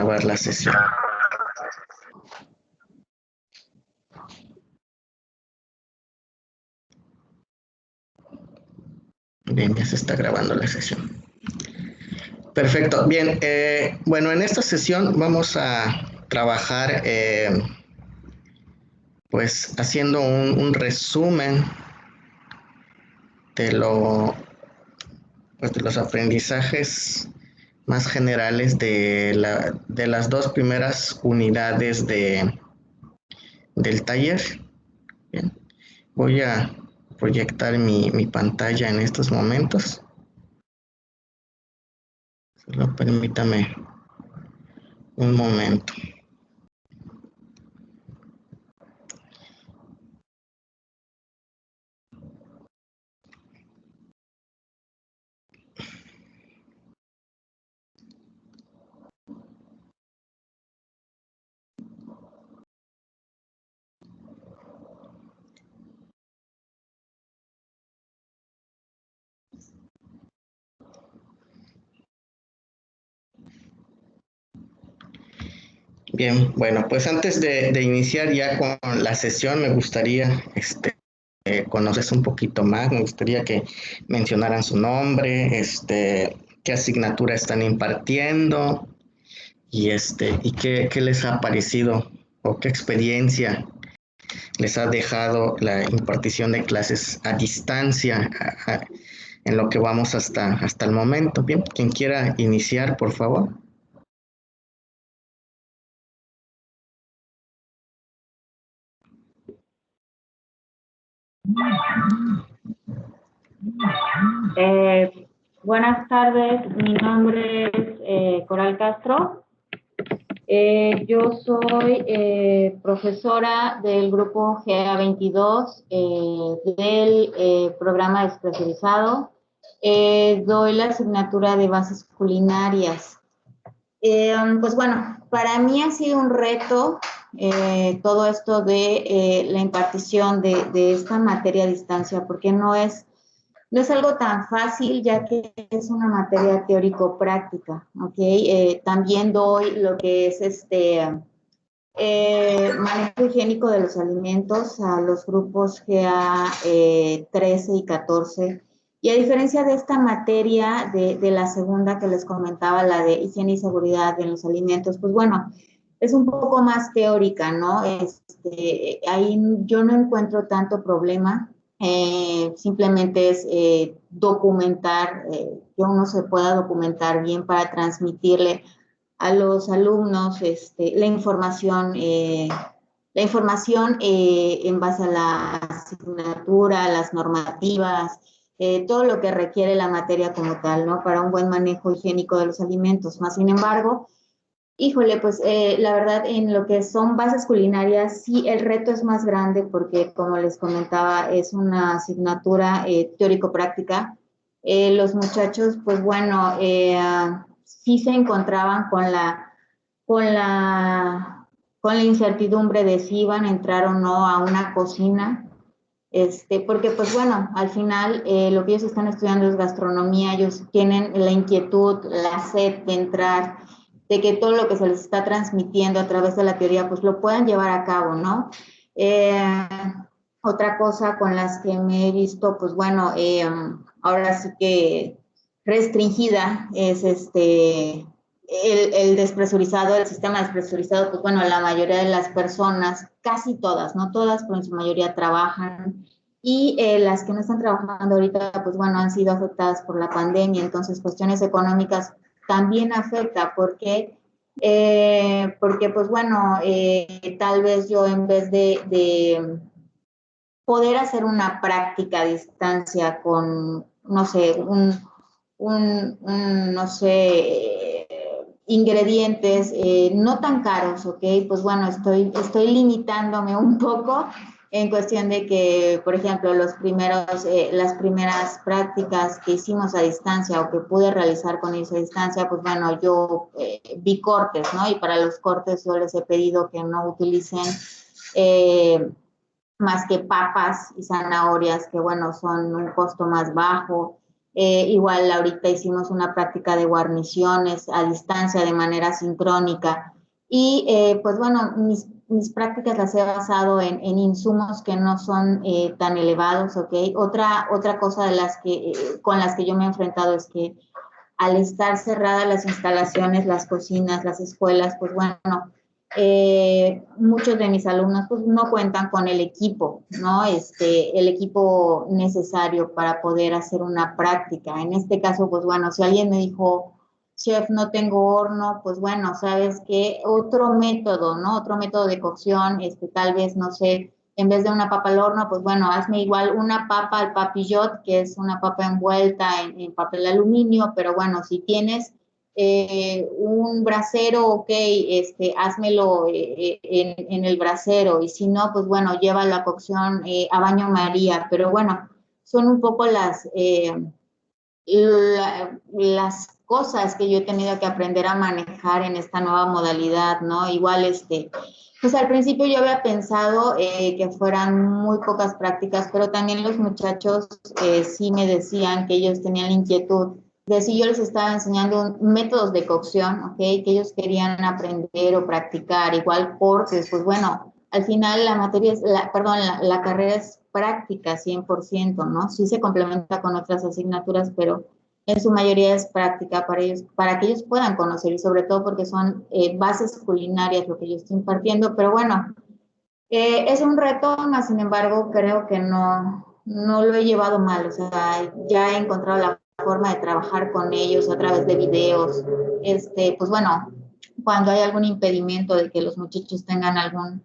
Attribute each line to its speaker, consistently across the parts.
Speaker 1: grabar la sesión. Bien, ya se está grabando la sesión. Perfecto. Bien, bueno, en esta sesión vamos a trabajar pues haciendo un resumen de de los aprendizajes más generales de las dos primeras unidades del taller. Bien, voy a proyectar mi pantalla en estos momentos. Solo permítame un momento. Bien, bueno, pues antes de iniciar ya con la sesión, me gustaría conocerse un poquito más, me gustaría que mencionaran su nombre, qué asignatura están impartiendo y qué les ha parecido o qué experiencia les ha dejado la impartición de clases a distancia en lo que vamos hasta el momento. Bien, quien quiera iniciar, por favor.
Speaker 2: Buenas tardes, mi nombre es Coral Castro. Yo soy profesora del grupo GA22 del programa despresurizado. Doy la asignatura de bases culinarias. Pues bueno, para mí ha sido un reto todo esto de la impartición de esta materia a distancia, porque no es algo tan fácil, ya que es una materia teórico-práctica, ¿ok? También doy lo que es manejo higiénico de los alimentos a los grupos GA 13 y 14. Y a diferencia de esta materia, de la segunda que les comentaba, la de higiene y seguridad en los alimentos, pues bueno, es un poco más teórica, ¿no? Ahí yo no encuentro tanto problema. Simplemente es documentar, que uno se pueda documentar bien para transmitirle a los alumnos la información en base a la asignatura, a las normativas, todo lo que requiere la materia como tal, ¿no? Para un buen manejo higiénico de los alimentos. Más sin embargo, híjole, pues la verdad en lo que son bases culinarias sí el reto es más grande porque como les comentaba es una asignatura teórico-práctica. Los muchachos pues bueno sí se encontraban con la incertidumbre de si iban a entrar o no a una cocina, porque pues bueno, al final lo que ellos están estudiando es gastronomía, ellos tienen la inquietud, la sed de entrar, de que todo lo que se les está transmitiendo a través de la teoría, pues lo puedan llevar a cabo, ¿no? Otra cosa con las que me he visto, pues bueno, ahora sí que restringida es el despresurizado, el sistema despresurizado, pues bueno, la mayoría de las personas, casi todas, no todas, pero en su mayoría trabajan y las que no están trabajando ahorita, pues bueno, han sido afectadas por la pandemia, entonces cuestiones económicas también afecta porque pues bueno, tal vez yo en vez de poder hacer una práctica a distancia con, no sé, no sé, ingredientes no tan caros, ¿ok? Pues bueno, estoy limitándome un poco en cuestión de que, por ejemplo, las primeras prácticas que hicimos a distancia o que pude realizar con ellos a distancia, pues bueno, yo vi cortes, ¿no? Y para los cortes yo les he pedido que no utilicen más que papas y zanahorias, que bueno, son un costo más bajo. Igual ahorita hicimos una práctica de guarniciones a distancia de manera sincrónica. Y pues bueno, mis prácticas las he basado en insumos que no son tan elevados, ¿ok? Otra cosa de con las que yo me he enfrentado es que al estar cerradas las instalaciones, las cocinas, las escuelas, pues bueno, muchos de mis alumnos pues no cuentan con el equipo, ¿no? El equipo necesario para poder hacer una práctica. En este caso, pues bueno, si alguien me dijo, chef, no tengo horno, pues bueno, sabes que otro método, ¿no? Otro método de cocción, tal vez, no sé, en vez de una papa al horno, pues bueno, hazme igual una papa al papillot, que es una papa envuelta en papel aluminio, pero bueno, si tienes un brasero, ok, házmelo en el brasero, y si no, pues bueno, lleva la cocción a baño María, pero bueno, son un poco las cosas que yo he tenido que aprender a manejar en esta nueva modalidad, ¿no? Igual, pues al principio yo había pensado que fueran muy pocas prácticas, pero también los muchachos sí me decían que ellos tenían la inquietud de si yo les estaba enseñando métodos de cocción, ¿ok? Que ellos querían aprender o practicar, igual porque, pues bueno, al final la materia es, la carrera es práctica 100%, ¿no? Sí se complementa con otras asignaturas, pero en su mayoría es práctica para ellos, para que ellos puedan conocer y sobre todo porque son bases culinarias lo que yo estoy impartiendo, pero bueno, es un reto, más sin embargo creo que no lo he llevado mal, o sea, ya he encontrado la forma de trabajar con ellos a través de videos, pues bueno, cuando hay algún impedimento de que los muchachos tengan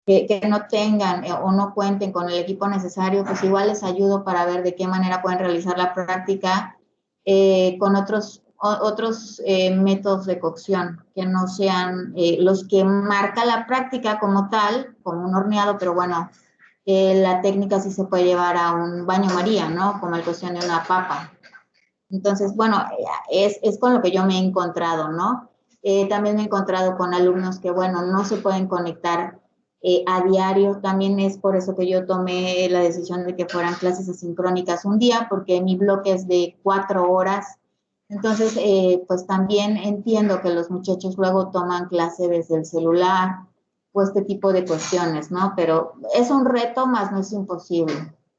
Speaker 2: que no tengan o no cuenten con el equipo necesario, pues igual les ayudo para ver de qué manera pueden realizar la práctica con otros métodos de cocción que no sean los que marca la práctica como tal, como un horneado, pero bueno, la técnica sí se puede llevar a un baño María, ¿no? Como el cocción de una papa. Entonces, bueno, es con lo que yo me he encontrado, ¿no? También me he encontrado con alumnos que, bueno, no se pueden conectar a diario. También es por eso que yo tomé la decisión de que fueran clases asincrónicas un día, porque mi bloque es de 4 horas. Entonces, pues también entiendo que los muchachos luego toman clase desde el celular o este tipo de cuestiones, ¿no? Pero es un reto, más no es imposible.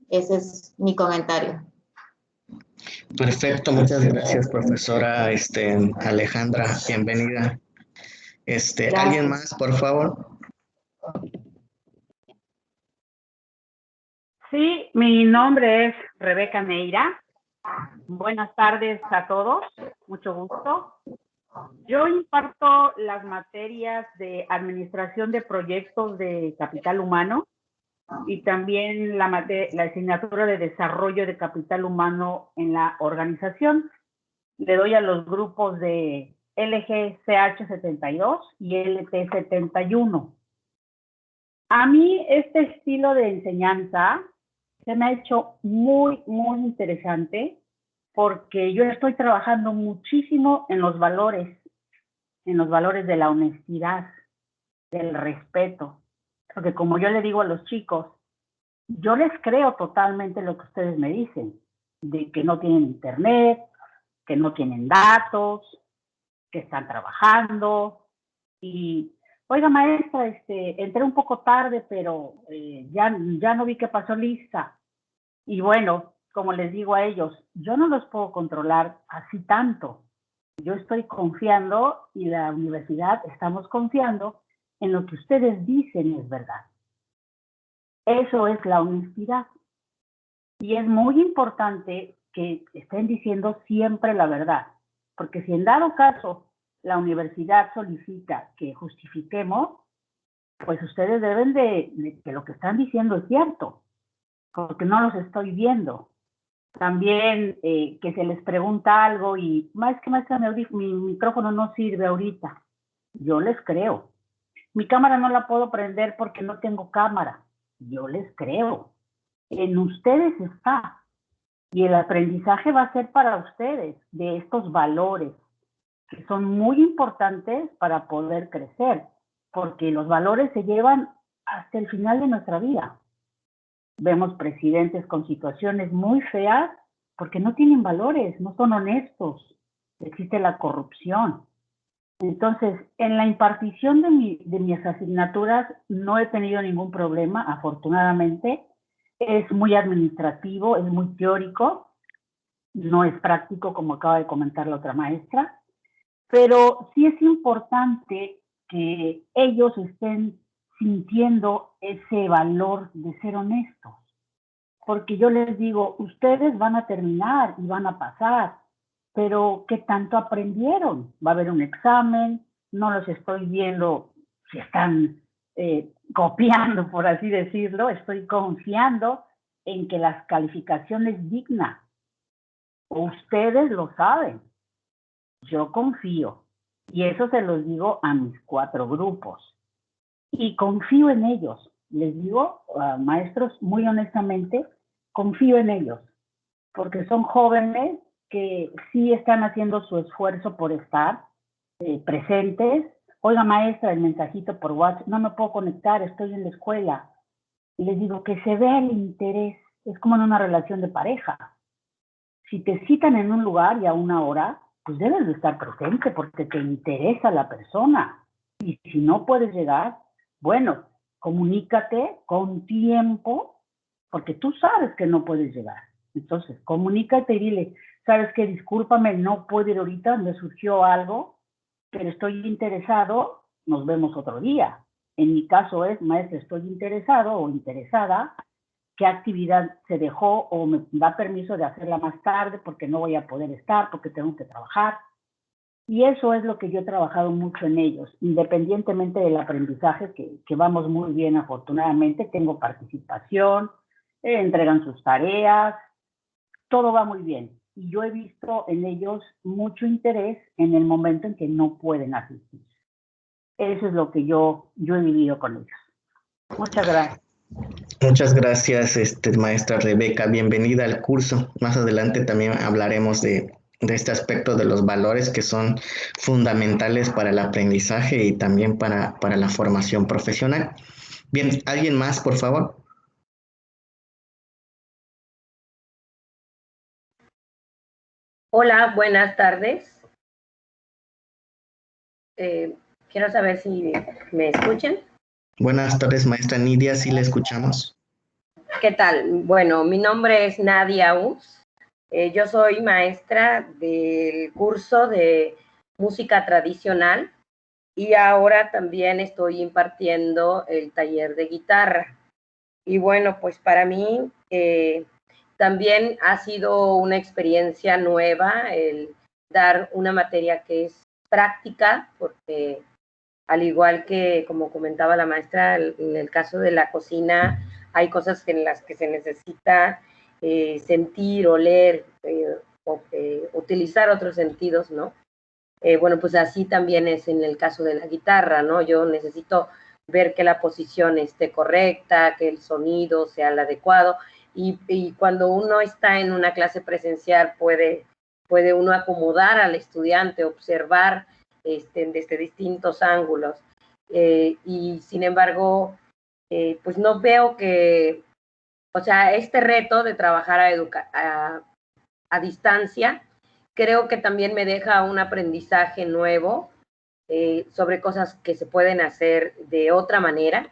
Speaker 2: Ese es mi comentario.
Speaker 1: Perfecto, muchas gracias, profesora Alejandra, bienvenida. ¿Alguien
Speaker 2: Gracias.
Speaker 1: más, por favor?
Speaker 3: Sí, mi nombre es Rebeca Neira. Buenas tardes a todos, mucho gusto. Yo imparto las materias de administración de proyectos de capital humano y también la asignatura de desarrollo de capital humano en la organización. Le doy a los grupos de LGCH72 y LT71. A mí este estilo de enseñanza se me ha hecho muy, muy interesante porque yo estoy trabajando muchísimo en los valores de la honestidad, del respeto. Porque como yo le digo a los chicos, yo les creo totalmente lo que ustedes me dicen, de que no tienen internet, que no tienen datos, que están trabajando. Y, oiga, maestra, entré un poco tarde, pero ya no vi que pasó lista. Y bueno, como les digo a ellos, yo no los puedo controlar así tanto. Yo estoy confiando y la universidad estamos confiando en lo que ustedes dicen es verdad. Eso es la honestidad. Y es muy importante que estén diciendo siempre la verdad, porque si en dado caso la universidad solicita que justifiquemos, pues ustedes deben de que lo que están diciendo es cierto, porque no los estoy viendo. También que se les pregunta algo y, maestra, mi micrófono no sirve ahorita. Yo les creo. Mi cámara no la puedo prender porque no tengo cámara. Yo les creo. En ustedes está. Y el aprendizaje va a ser para ustedes de estos valores que son muy importantes para poder crecer, porque los valores se llevan hasta el final de nuestra vida. Vemos presidentes con situaciones muy feas porque no tienen valores, no son honestos, existe la corrupción. Entonces, en la impartición de mis asignaturas no he tenido ningún problema, afortunadamente. Es muy administrativo, es muy teórico, no es práctico, como acaba de comentar la otra maestra, pero sí es importante que ellos estén sintiendo ese valor de ser honestos, porque yo les digo, ustedes van a terminar y van a pasar, pero ¿qué tanto aprendieron? Va a haber un examen, no los estoy viendo si están copiando, por así decirlo, estoy confiando en que las calificaciones dignas. Ustedes lo saben, yo confío. Y eso se los digo a mis 4 grupos. Y confío en ellos. Les digo, maestros, muy honestamente, confío en ellos. Porque son jóvenes que sí están haciendo su esfuerzo por estar presentes. Oiga, maestra, el mensajito por WhatsApp, no me puedo conectar, estoy en la escuela. Y les digo que se vea el interés. Es como en una relación de pareja. Si te citan en un lugar y a una hora, pues debes de estar presente porque te interesa la persona. Y si no puedes llegar, bueno, comunícate con tiempo, porque tú sabes que no puedes llegar. Entonces, comunícate y dile, sabes que discúlpame, no puedo ir ahorita, me surgió algo, pero estoy interesado, nos vemos otro día. En mi caso es, maestra, estoy interesado o interesada, qué actividad se dejó o me da permiso de hacerla más tarde porque no voy a poder estar, porque tengo que trabajar. Y eso es lo que yo he trabajado mucho en ellos, independientemente del aprendizaje, que vamos muy bien afortunadamente, tengo participación, entregan sus tareas, todo va muy bien. Y yo he visto en ellos mucho interés en el momento en que no pueden asistir. Eso es lo que yo he vivido con ellos. Muchas gracias.
Speaker 1: Muchas gracias, maestra Rebeca. Bienvenida al curso. Más adelante también hablaremos de este aspecto de los valores que son fundamentales para el aprendizaje y también para la formación profesional. Bien, ¿alguien más, por favor?
Speaker 4: Hola, buenas tardes. Quiero saber si me escuchan.
Speaker 1: Buenas tardes, maestra Nidia, sí le escuchamos.
Speaker 4: ¿Qué tal? Bueno, mi nombre es Nadia Us. Yo soy maestra del curso de música tradicional y ahora también estoy impartiendo el taller de guitarra. Y bueno, pues para mí también ha sido una experiencia nueva el dar una materia que es práctica, porque al igual que, como comentaba la maestra, en el caso de la cocina, hay cosas en las que se necesita sentir, oler, utilizar otros sentidos, ¿no? Bueno, pues así también es en el caso de la guitarra, ¿no? Yo necesito ver que la posición esté correcta, que el sonido sea el adecuado, y cuando uno está en una clase presencial puede uno acomodar al estudiante, observar desde distintos ángulos. Y sin embargo, pues no veo que, o sea, este reto de trabajar a distancia, creo que también me deja un aprendizaje nuevo sobre cosas que se pueden hacer de otra manera.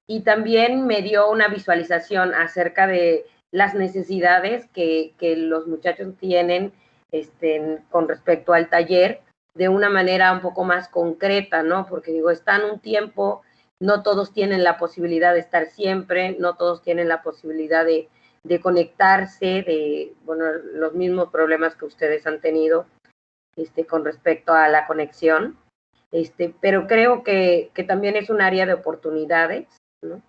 Speaker 4: Y también me dio una visualización acerca de las necesidades que los muchachos tienen con respecto al taller de una manera un poco más concreta, ¿no? Porque digo, están un tiempo, no todos tienen la posibilidad de estar siempre, no todos tienen la posibilidad de conectarse, de, bueno, los mismos problemas que ustedes han tenido con respecto a la conexión. Pero creo que también es un área de oportunidades, ¿no?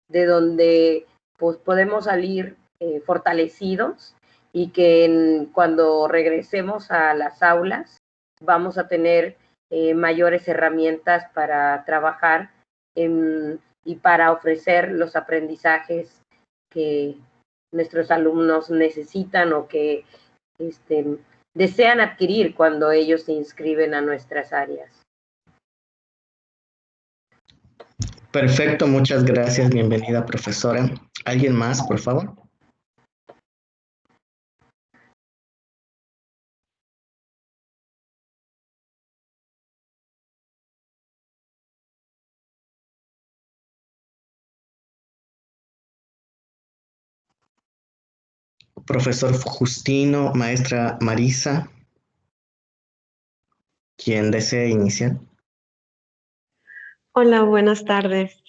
Speaker 4: De donde pues podemos salir fortalecidos y que cuando regresemos a las aulas vamos a tener mayores herramientas para trabajar y para ofrecer los aprendizajes que nuestros alumnos necesitan o que desean adquirir cuando ellos se inscriben a nuestras áreas.
Speaker 1: Perfecto, muchas gracias. Bienvenida, profesora. ¿Alguien más, por favor? profesor Justino, maestra Marisa, quien desee iniciar.
Speaker 5: Hola, buenas tardes.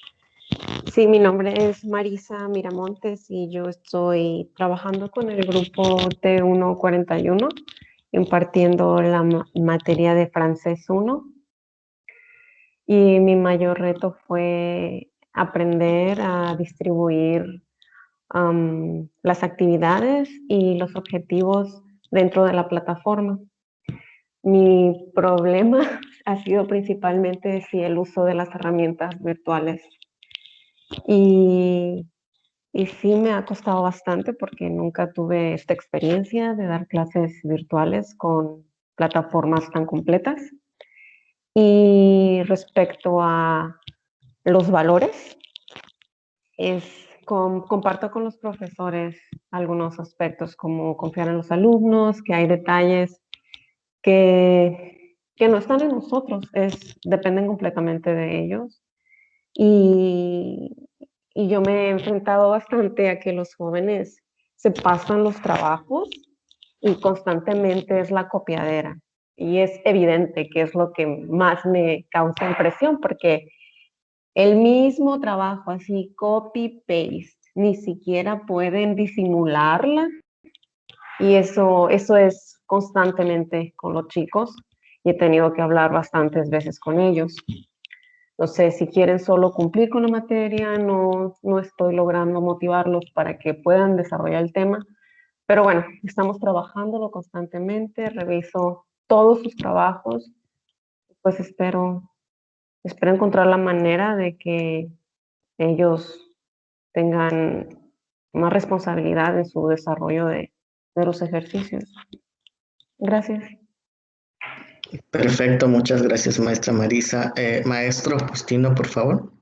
Speaker 5: Sí, mi nombre es Marisa Miramontes y yo estoy trabajando con el grupo T141, impartiendo la materia de francés 1. Y mi mayor reto fue aprender a distribuir las actividades y los objetivos dentro de la plataforma. Mi problema ha sido principalmente el uso de las herramientas virtuales. Y sí me ha costado bastante porque nunca tuve esta experiencia de dar clases virtuales con plataformas tan completas. Y respecto a los valores, comparto con los profesores algunos aspectos como confiar en los alumnos, que hay detalles que no están en nosotros, dependen completamente de ellos. Y yo me he enfrentado bastante a que los jóvenes se pasan los trabajos y constantemente es la copiadera. Y es evidente que es lo que más me causa impresión, porque el mismo trabajo, así copy-paste, ni siquiera pueden disimularla. Y eso es constantemente con los chicos y he tenido que hablar bastantes veces con ellos. No sé, si quieren solo cumplir con la materia, no estoy logrando motivarlos para que puedan desarrollar el tema. Pero bueno, estamos trabajándolo constantemente, reviso todos sus trabajos, pues espero encontrar la manera de que ellos tengan más responsabilidad en su desarrollo de los ejercicios. Gracias.
Speaker 1: Perfecto, muchas gracias, maestra Marisa. Maestro Justino, por favor.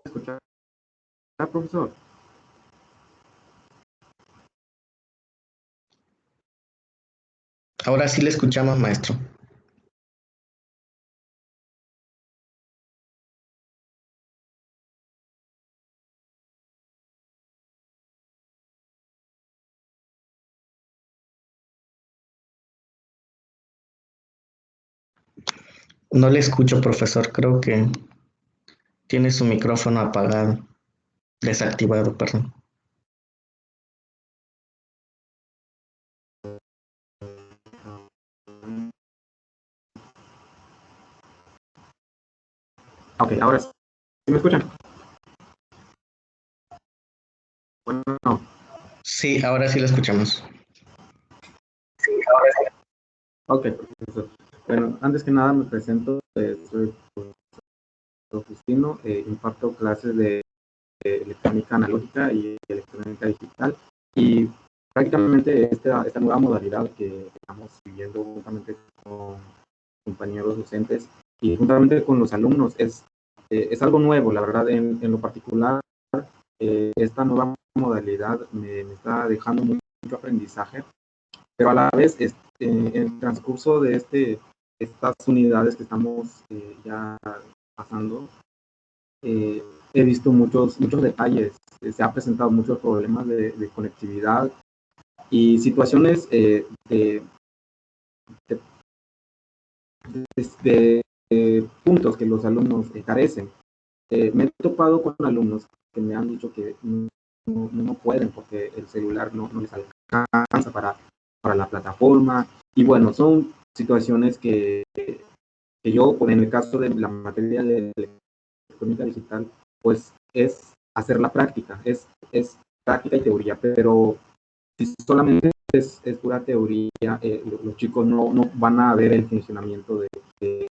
Speaker 6: Escuchar, profesor.
Speaker 1: Ahora sí le escuchamos, maestro. No le escucho, profesor. Creo que tiene su micrófono apagado, desactivado, perdón.
Speaker 6: Ok, ahora sí. ¿Sí me escuchan? Bueno, no.
Speaker 1: Sí, ahora sí le escuchamos.
Speaker 6: Ok, profesor. Bueno, antes que nada me presento. Soy el profesor Justino. Imparto clases de electrónica analógica y electrónica digital. Y prácticamente esta nueva modalidad que estamos viviendo juntamente con compañeros docentes y juntamente con los alumnos es algo nuevo, la verdad. En lo particular, esta nueva modalidad me está dejando mucho aprendizaje, pero a la vez en el transcurso de estas unidades que estamos ya pasando, he visto muchos detalles. Se han presentado muchos problemas de conectividad y situaciones de puntos que los alumnos carecen. Me he topado con alumnos que me han dicho que no pueden porque el celular no les alcanza para la plataforma. Y bueno, son situaciones que yo, en el caso de la materia de electrónica digital, pues es hacer la práctica, es práctica y teoría, pero si solamente es pura teoría, los chicos no van a ver el funcionamiento del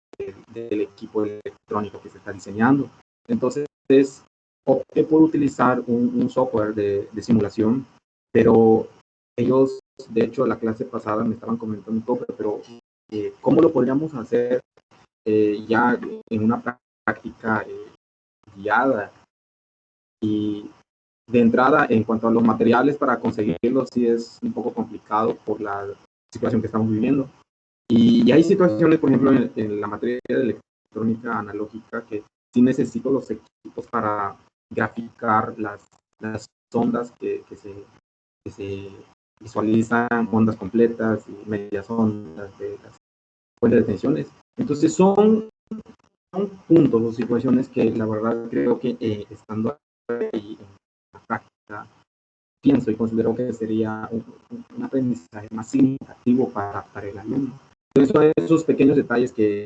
Speaker 6: equipo electrónico que se está diseñando. Entonces, opté por utilizar un software de simulación, pero ellos, de hecho, la clase pasada me estaban comentando todo, pero ¿cómo lo podríamos hacer ya en una práctica guiada? Y de entrada, en cuanto a los materiales para conseguirlos, sí es un poco complicado por la situación que estamos viviendo. Y hay situaciones, por ejemplo, en la materia de electrónica analógica, que sí necesito los equipos para graficar las ondas que se visualizan, ondas completas y medias ondas de las fuentes de tensiones. Entonces son puntos o situaciones que la verdad creo que estando ahí en la práctica, pienso y considero que sería un aprendizaje más significativo para el alumno. Entonces, esos pequeños detalles que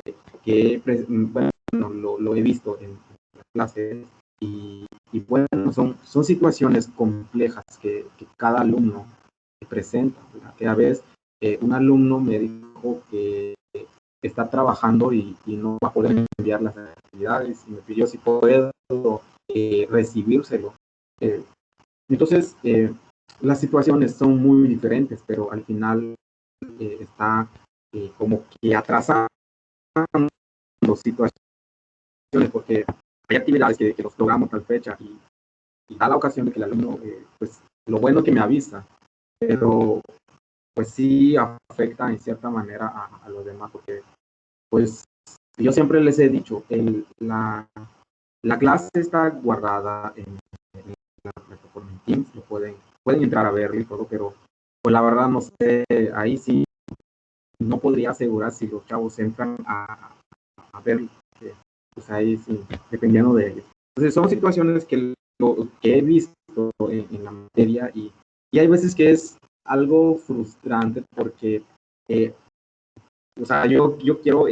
Speaker 6: bueno, lo he visto en las clases y bueno, son situaciones complejas que cada alumno presenta. Que a veces un alumno me dijo que está trabajando y no va a poder enviar las actividades y me pidió si puedo recibírselo. Entonces, las situaciones son muy diferentes, pero al final está como que atrasando situaciones, porque hay actividades que los programamos tal fecha y da la ocasión de que el alumno, pues lo bueno que me avisa, pero pues sí afecta en cierta manera a los demás, porque pues yo siempre les he dicho, la clase está guardada en la plataforma Teams, lo pueden entrar a verlo y todo, pero pues la verdad no sé, ahí sí no podría asegurar si los chavos entran a ver, pues ahí sí, dependiendo de ellos. Entonces son situaciones que he visto en la materia y hay veces que es algo frustrante porque, o sea, yo quiero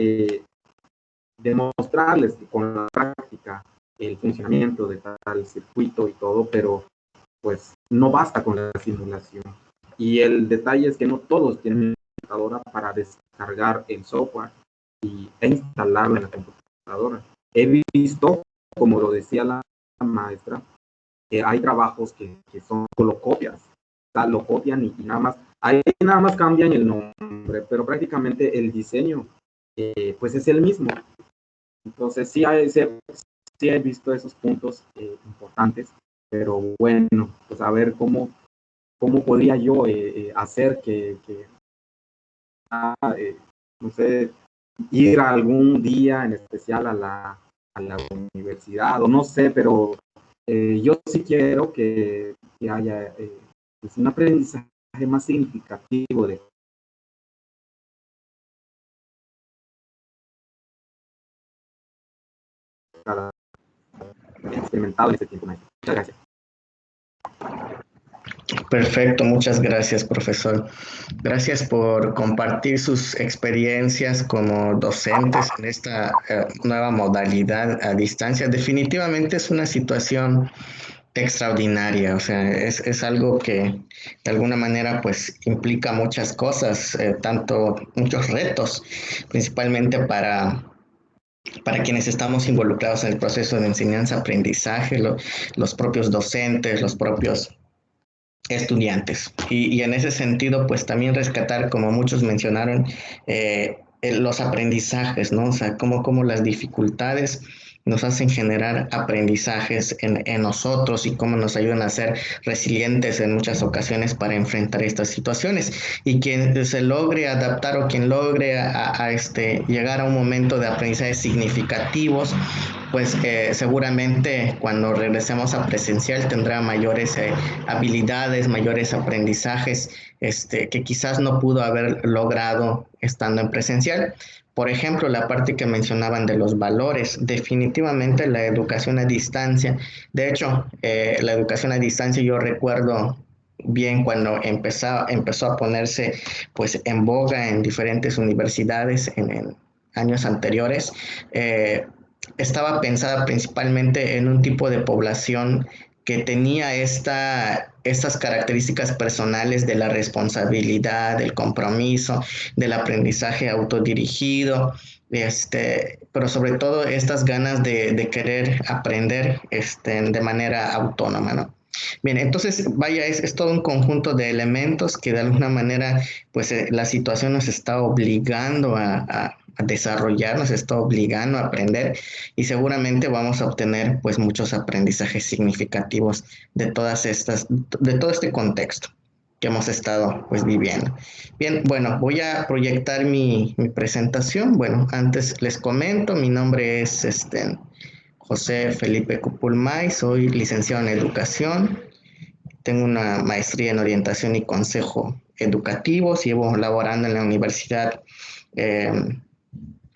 Speaker 6: demostrarles con la práctica el funcionamiento de tal circuito y todo, pero pues no basta con la simulación. Y el detalle es que no todos tienen una computadora para descargar el software e instalarlo en la computadora. He visto, como lo decía la maestra, que hay trabajos que son solo copias, o sea, lo copian y nada más, ahí nada más cambian el nombre, pero prácticamente el diseño pues es el mismo. Entonces sí he visto esos puntos importantes, pero bueno, pues a ver cómo podría yo hacer que no sé, ir a algún día en especial a la universidad, o no sé, pero yo sí quiero que haya pues un aprendizaje más significativo de cada experimentado en este tiempo. Muchas gracias.
Speaker 1: Perfecto, muchas gracias, profesor. Gracias por compartir sus experiencias como docentes en esta nueva modalidad a distancia. Definitivamente es una situación extraordinaria, o sea, es algo que de alguna manera pues implica muchas cosas, tanto muchos retos, principalmente para quienes estamos involucrados en el proceso de enseñanza-aprendizaje, los propios docentes, los propios estudiantes. Y en ese sentido, pues también rescatar, como muchos mencionaron, los aprendizajes, ¿no? O sea, cómo las dificultades nos hacen generar aprendizajes en nosotros y cómo nos ayudan a ser resilientes en muchas ocasiones para enfrentar estas situaciones. Y quien se logre adaptar o quien logre llegar a un momento de aprendizaje significativos, pues seguramente cuando regresemos a presencial tendrá mayores habilidades, mayores aprendizajes que quizás no pudo haber logrado estando en presencial. Por ejemplo, la parte que mencionaban de los valores, definitivamente la educación a distancia. De hecho, la educación a distancia yo recuerdo bien cuando empezó a ponerse pues en boga en diferentes universidades en años anteriores. Estaba pensada principalmente en un tipo de población que tenía estas características personales de la responsabilidad, del compromiso, del aprendizaje autodirigido, pero sobre todo estas ganas de querer aprender de manera autónoma, ¿no? Bien, entonces, vaya, es todo un conjunto de elementos que de alguna manera, pues la situación nos está obligando a desarrollar, nos está obligando a aprender y seguramente vamos a obtener pues muchos aprendizajes significativos de todo este contexto. hemos estado pues viviendo. Bien, bueno, voy a proyectar mi presentación. Bueno, antes les comento, mi nombre es José Felipe Cupulmay, soy licenciado en educación, tengo una maestría en orientación y consejo educativos, llevo laborando en la universidad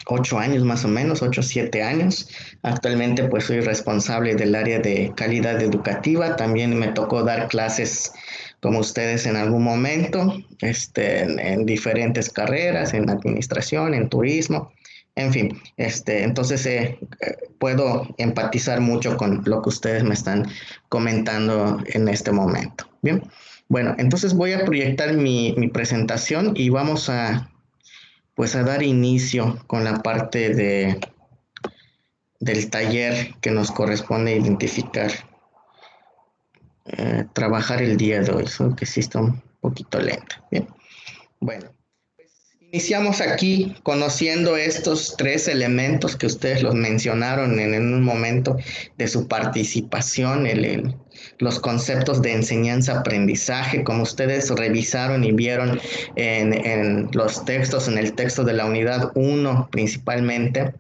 Speaker 1: 8 años más o menos, 8 o 7 años. Actualmente pues soy responsable del área de calidad educativa, también me tocó dar clases como ustedes en algún momento, en diferentes carreras, en administración, en turismo, en fin, entonces puedo empatizar mucho con lo que ustedes me están comentando en este momento. Bien, bueno, entonces voy a proyectar mi presentación y vamos a dar inicio con la parte del taller que nos corresponde identificar, trabajar el día de hoy, solo que sí está un poquito lenta. Bien, bueno, pues iniciamos aquí conociendo estos 3 elementos que ustedes los mencionaron en un momento de su participación, los conceptos de enseñanza-aprendizaje, como ustedes revisaron y vieron en los textos, en el texto de la unidad 1 principalmente.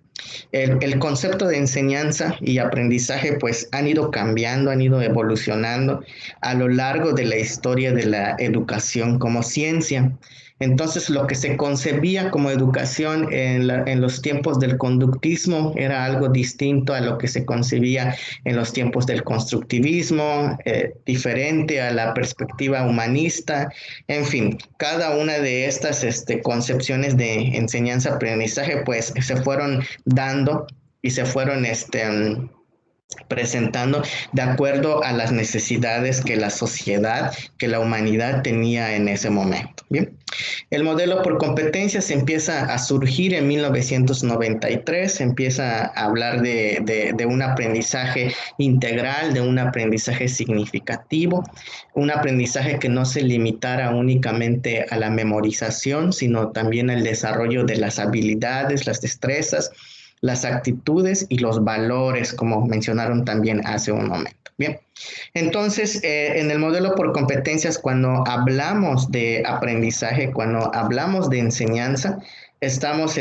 Speaker 1: El concepto de enseñanza y aprendizaje pues han ido cambiando, han ido evolucionando a lo largo de la historia de la educación como ciencia. Entonces, lo que se concebía como educación en los tiempos del conductismo era algo distinto a lo que se concebía en los tiempos del constructivismo, diferente a la perspectiva humanista. En fin, cada una de estas concepciones de enseñanza-aprendizaje pues se fueron dando y se fueron presentando de acuerdo a las necesidades que la sociedad, que la humanidad tenía en ese momento. Bien, el modelo por competencias empieza a surgir en 1993, empieza a hablar de un aprendizaje integral, de un aprendizaje significativo, un aprendizaje que no se limitara únicamente a la memorización, sino también al desarrollo de las habilidades, las destrezas, las actitudes y los valores, como mencionaron también hace un momento. Bien, entonces, en el modelo por competencias, cuando hablamos de aprendizaje, cuando hablamos de enseñanza, estamos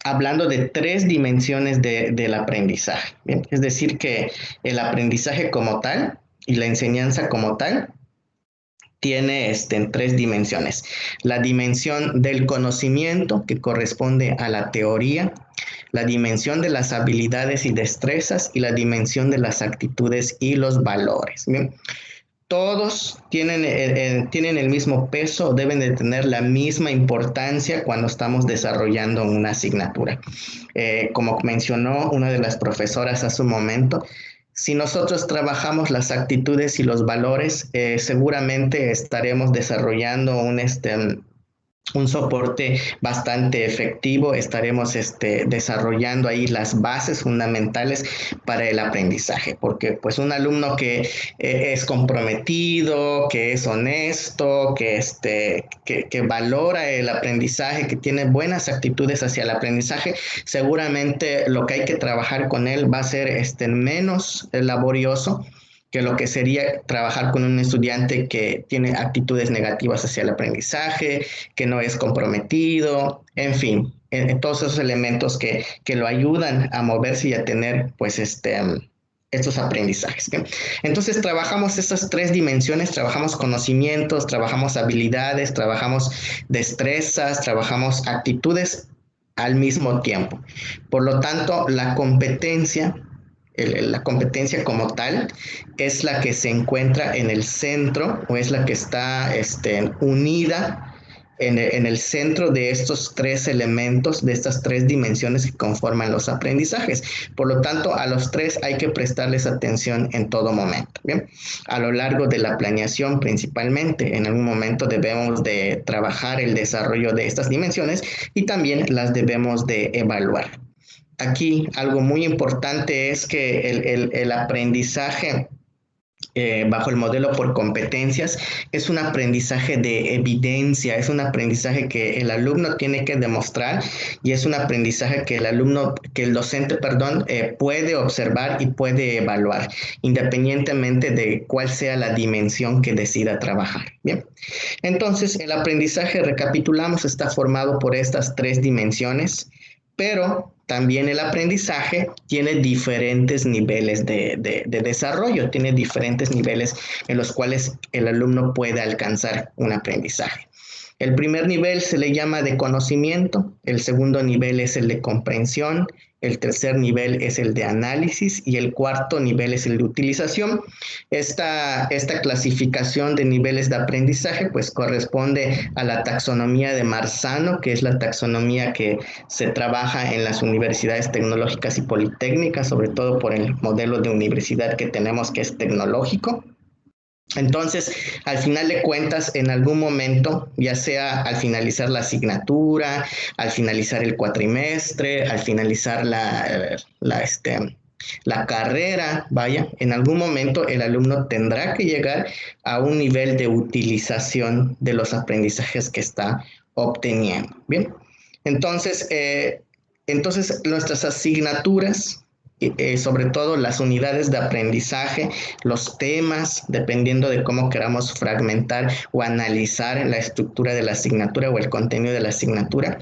Speaker 1: hablando de 3 dimensiones del aprendizaje. Bien, es decir, que el aprendizaje como tal y la enseñanza como tal tiene en 3 dimensiones. La dimensión del conocimiento, que corresponde a la teoría, la dimensión de las habilidades y destrezas y la dimensión de las actitudes y los valores. Bien, todos tienen el mismo peso, deben de tener la misma importancia cuando estamos desarrollando una asignatura. Como mencionó una de las profesoras hace un momento, si nosotros trabajamos las actitudes y los valores, seguramente estaremos desarrollando un soporte bastante efectivo, estaremos desarrollando ahí las bases fundamentales para el aprendizaje, porque pues un alumno que es comprometido, que es honesto, que valora el aprendizaje, que tiene buenas actitudes hacia el aprendizaje, seguramente lo que hay que trabajar con él va a ser menos laborioso que lo que sería trabajar con un estudiante que tiene actitudes negativas hacia el aprendizaje, que no es comprometido, en fin, todos esos elementos que lo ayudan a moverse y a tener pues estos aprendizajes. ¿Okay? Entonces trabajamos estas 3 dimensiones, trabajamos conocimientos, trabajamos habilidades, trabajamos destrezas, trabajamos actitudes al mismo tiempo. Por lo tanto, la competencia como tal es la que se encuentra en el centro o es la que está unida en el centro de estos 3 elementos, de estas 3 dimensiones que conforman los aprendizajes. Por lo tanto, a los 3 hay que prestarles atención en todo momento. Bien, a lo largo de la planeación principalmente, en algún momento debemos de trabajar el desarrollo de estas dimensiones y también las debemos de evaluar. Aquí algo muy importante es que el aprendizaje bajo el modelo por competencias, es un aprendizaje de evidencia, es un aprendizaje que el alumno tiene que demostrar y es un aprendizaje que el docente, puede observar y puede evaluar, independientemente de cuál sea la dimensión que decida trabajar. Bien, entonces el aprendizaje, recapitulamos, está formado por estas 3 dimensiones, pero también el aprendizaje tiene diferentes niveles de desarrollo, tiene diferentes niveles en los cuales el alumno puede alcanzar un aprendizaje. El primer nivel se le llama de conocimiento, el segundo nivel es el de comprensión, el tercer nivel es el de análisis y el cuarto nivel es el de utilización. Esta clasificación de niveles de aprendizaje pues corresponde a la taxonomía de Marzano, que es la taxonomía que se trabaja en las universidades tecnológicas y politécnicas, sobre todo por el modelo de universidad que tenemos, que es tecnológico. Entonces, al final de cuentas, en algún momento, ya sea al finalizar la asignatura, al finalizar el cuatrimestre, al finalizar la carrera, en algún momento el alumno tendrá que llegar a un nivel de utilización de los aprendizajes que está obteniendo. Bien, entonces nuestras asignaturas, sobre todo las unidades de aprendizaje, los temas, dependiendo de cómo queramos fragmentar o analizar la estructura de la asignatura o el contenido de la asignatura,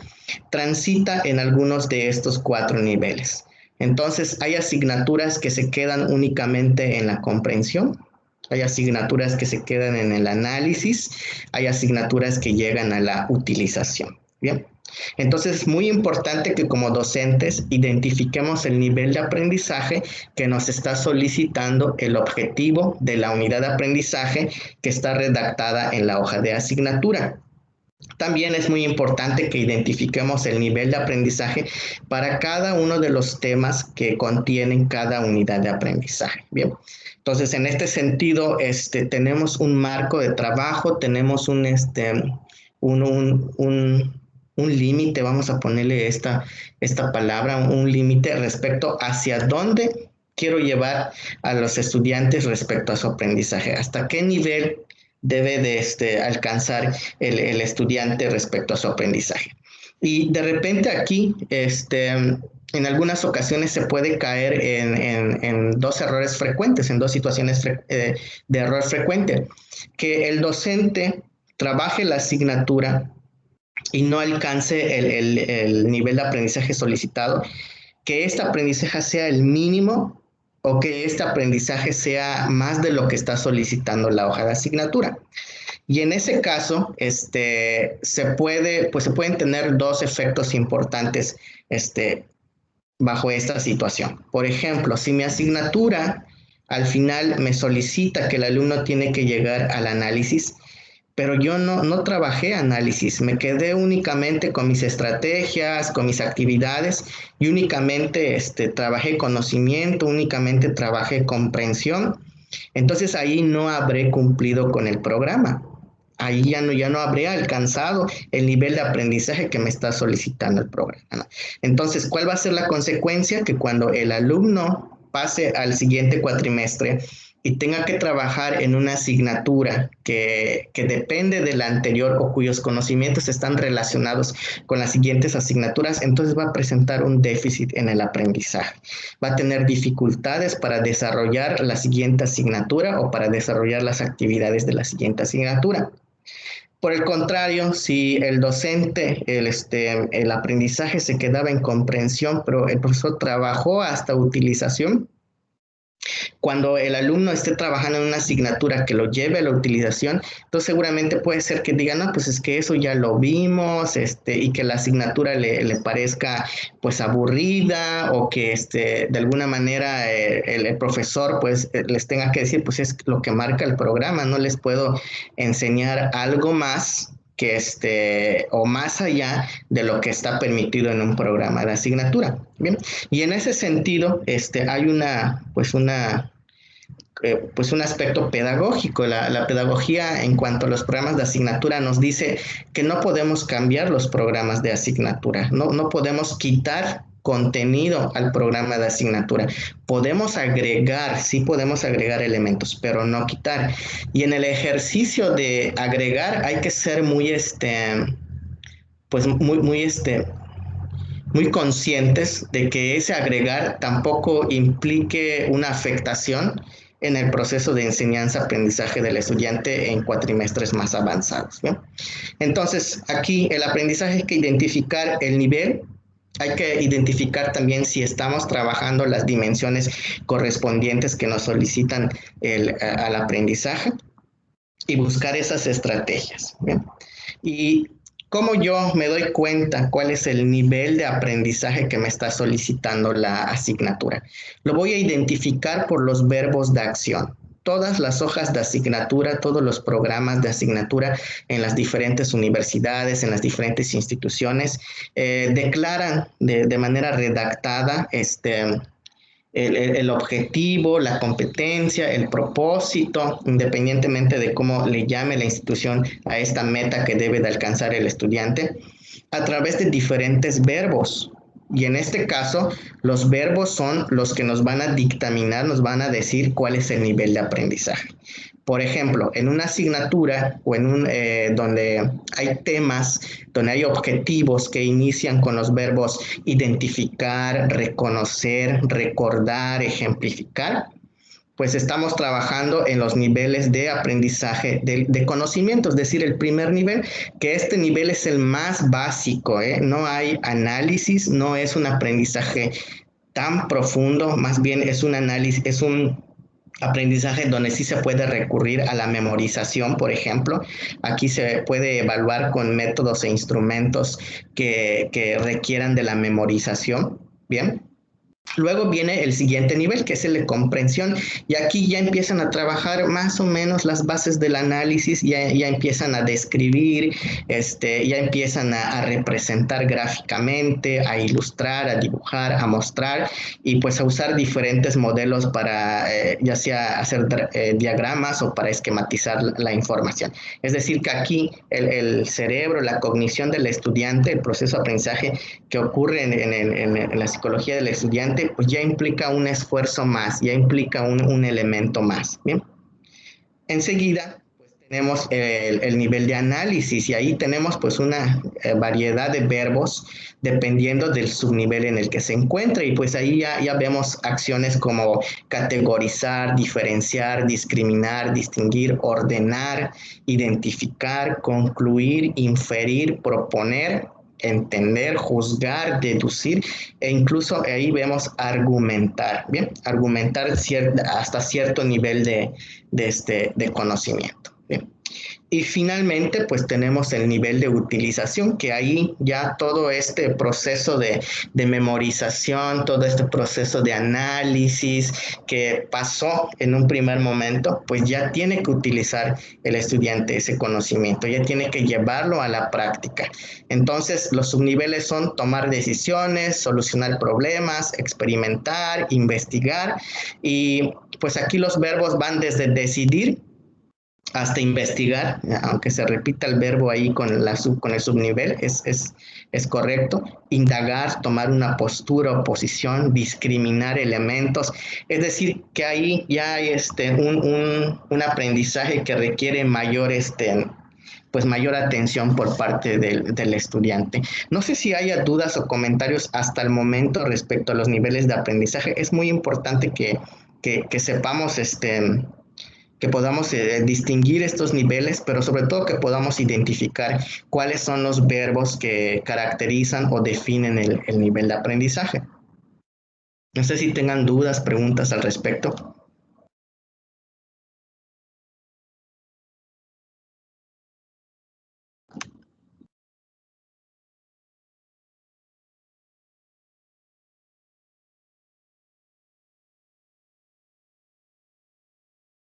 Speaker 1: transita en algunos de estos 4 niveles. Entonces, hay asignaturas que se quedan únicamente en la comprensión, hay asignaturas que se quedan en el análisis, hay asignaturas que llegan a la utilización. Bien. Entonces es muy importante que como docentes identifiquemos el nivel de aprendizaje que nos está solicitando el objetivo de la unidad de aprendizaje que está redactada en la hoja de asignatura. También es muy importante que identifiquemos el nivel de aprendizaje para cada uno de los temas que contienen cada unidad de aprendizaje. Bien. Entonces, en este sentido, tenemos un marco de trabajo, tenemos un límite, vamos a ponerle esta palabra, un límite respecto hacia dónde quiero llevar a los estudiantes respecto a su aprendizaje, hasta qué nivel debe de alcanzar el estudiante respecto a su aprendizaje. Y de repente aquí, en algunas ocasiones se puede caer en 2 errores frecuentes, en 2 situaciones de error frecuente, que el docente trabaje la asignatura y no alcance el nivel de aprendizaje solicitado, que este aprendizaje sea el mínimo o que este aprendizaje sea más de lo que está solicitando la hoja de asignatura. Y en ese caso, se pueden tener 2 efectos importantes bajo esta situación. Por ejemplo, si mi asignatura al final me solicita que el alumno tiene que llegar al análisis, pero yo no trabajé análisis, me quedé únicamente con mis estrategias, con mis actividades y únicamente trabajé conocimiento, únicamente trabajé comprensión. Entonces ahí no habré cumplido con el programa. Ahí ya no habré alcanzado el nivel de aprendizaje que me está solicitando el programa. Entonces, ¿cuál va a ser la consecuencia? Que cuando el alumno pase al siguiente cuatrimestre y tenga que trabajar en una asignatura que depende de la anterior o cuyos conocimientos están relacionados con las siguientes asignaturas, entonces va a presentar un déficit en el aprendizaje. Va a tener dificultades para desarrollar la siguiente asignatura o para desarrollar las actividades de la siguiente asignatura. Por el contrario, si el docente, el aprendizaje se quedaba en comprensión, pero el profesor trabajó hasta utilización, cuando el alumno esté trabajando en una asignatura que lo lleve a la utilización, entonces seguramente puede ser que diga, no, pues es que eso ya lo vimos, y que la asignatura le parezca pues aburrida, o que de alguna manera el profesor pues les tenga que decir, pues es lo que marca el programa, no les puedo enseñar algo más que o más allá de lo que está permitido en un programa de asignatura. Bien, y en ese sentido hay un aspecto pedagógico. La pedagogía en cuanto a los programas de asignatura nos dice que no podemos cambiar los programas de asignatura, no podemos quitar contenido al programa de asignatura. Podemos agregar, sí podemos agregar elementos, pero no quitar. Y en el ejercicio de agregar hay que ser muy, pues muy conscientes de que ese agregar tampoco implique una afectación en el proceso de enseñanza-aprendizaje del estudiante en cuatrimestres más avanzados, ¿no? Entonces, aquí el aprendizaje hay que identificar el nivel, hay que identificar también si estamos trabajando las dimensiones correspondientes que nos solicitan al aprendizaje y buscar esas estrategias, ¿bien? Y cómo yo me doy cuenta cuál es el nivel de aprendizaje que me está solicitando la asignatura. Lo voy a identificar por los verbos de acción. Todas las hojas de asignatura, todos los programas de asignatura en las diferentes universidades, en las diferentes instituciones, declaran de manera redactada el objetivo, la competencia, el propósito, independientemente de cómo le llame la institución a esta meta que debe de alcanzar el estudiante, a través de diferentes verbos. Y en este caso, los verbos son los que nos van a dictaminar, nos van a decir cuál es el nivel de aprendizaje. Por ejemplo, en una asignatura o donde hay temas, donde hay objetivos que inician con los verbos identificar, reconocer, recordar, ejemplificar, pues estamos trabajando en los niveles de aprendizaje de conocimiento, es decir, el primer nivel, que este nivel es el más básico, ¿eh? No hay análisis, no es un aprendizaje tan profundo, más bien es un análisis, es un aprendizaje donde sí se puede recurrir a la memorización, por ejemplo. Aquí se puede evaluar con métodos e instrumentos que requieran de la memorización, ¿bien? Luego viene el siguiente nivel, que es el de comprensión, y aquí ya empiezan a trabajar más o menos las bases del análisis, ya empiezan a describir, ya empiezan a representar gráficamente, a ilustrar, a dibujar, a mostrar, y pues a usar diferentes modelos para ya sea hacer diagramas o para esquematizar la información. Es decir, que aquí el cerebro, la cognición del estudiante, el proceso de aprendizaje que ocurre en la psicología del estudiante, pues ya implica un esfuerzo más, ya implica un elemento más, ¿bien? Enseguida, pues tenemos el nivel de análisis y ahí tenemos pues una variedad de verbos dependiendo del subnivel en el que se encuentra y pues ahí ya vemos acciones como categorizar, diferenciar, discriminar, distinguir, ordenar, identificar, concluir, inferir, proponer, entender, juzgar, deducir e incluso ahí vemos argumentar, ¿bien? Argumentar hasta cierto nivel de conocimiento, ¿bien? Y finalmente, pues tenemos el nivel de utilización, que ahí ya todo este proceso de memorización, todo este proceso de análisis que pasó en un primer momento, pues ya tiene que utilizar el estudiante ese conocimiento, ya tiene que llevarlo a la práctica. Entonces, los subniveles son tomar decisiones, solucionar problemas, experimentar, investigar, y pues aquí los verbos van desde decidir hasta investigar, aunque se repita el verbo ahí con el subnivel, es correcto. Indagar, tomar una postura o posición, discriminar elementos. Es decir, que ahí ya hay un aprendizaje que requiere mayor atención por parte del estudiante. No sé si haya dudas o comentarios hasta el momento respecto a los niveles de aprendizaje. Es muy importante que sepamos que podamos distinguir estos niveles, pero sobre todo que podamos identificar cuáles son los verbos que caracterizan o definen el nivel de aprendizaje. No sé si tengan dudas, preguntas al respecto.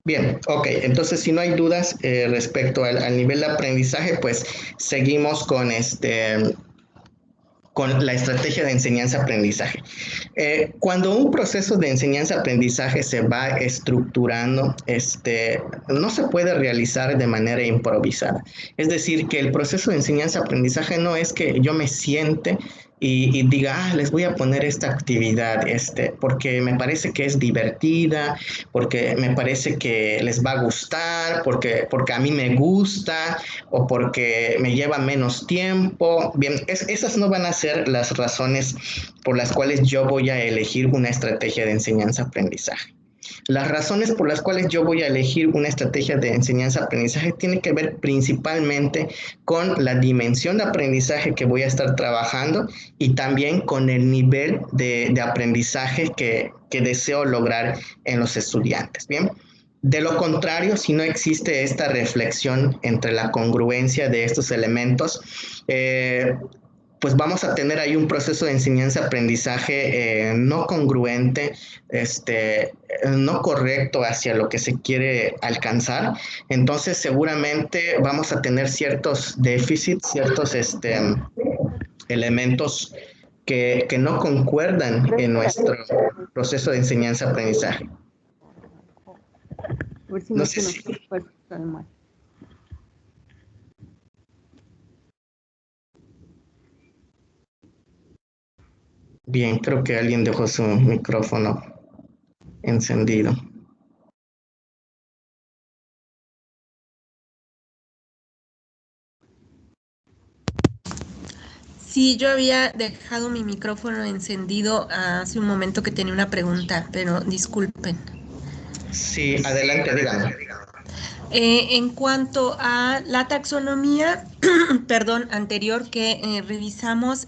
Speaker 1: Bien, ok, entonces si no hay dudas respecto al nivel de aprendizaje, pues seguimos con la estrategia de enseñanza-aprendizaje. Cuando un proceso de enseñanza-aprendizaje se va estructurando, no se puede realizar de manera improvisada. Es decir, que el proceso de enseñanza-aprendizaje no es que yo me siente y diga, les voy a poner esta actividad, porque me parece que es divertida, porque me parece que les va a gustar, porque a mí me gusta, o porque me lleva menos tiempo. Bien, esas no van a ser las razones por las cuales yo voy a elegir una estrategia de enseñanza-aprendizaje. Las razones por las cuales yo voy a elegir una estrategia de enseñanza-aprendizaje tienen que ver principalmente con la dimensión de aprendizaje que voy a estar trabajando y también con el nivel de aprendizaje que deseo lograr en los estudiantes. Bien. De lo contrario, si no existe esta reflexión entre la congruencia de estos elementos, pues vamos a tener ahí un proceso de enseñanza-aprendizaje no congruente, no correcto hacia lo que se quiere alcanzar. Entonces, seguramente vamos a tener ciertos déficits, ciertos elementos que no concuerdan en nuestro proceso de enseñanza-aprendizaje. No sé si... Bien, creo que alguien dejó su micrófono encendido.
Speaker 7: Sí, yo había dejado mi micrófono encendido hace un momento que tenía una pregunta, pero disculpen.
Speaker 1: Sí, adelante, dígame.
Speaker 7: En cuanto a la taxonomía, perdón, anterior que revisamos,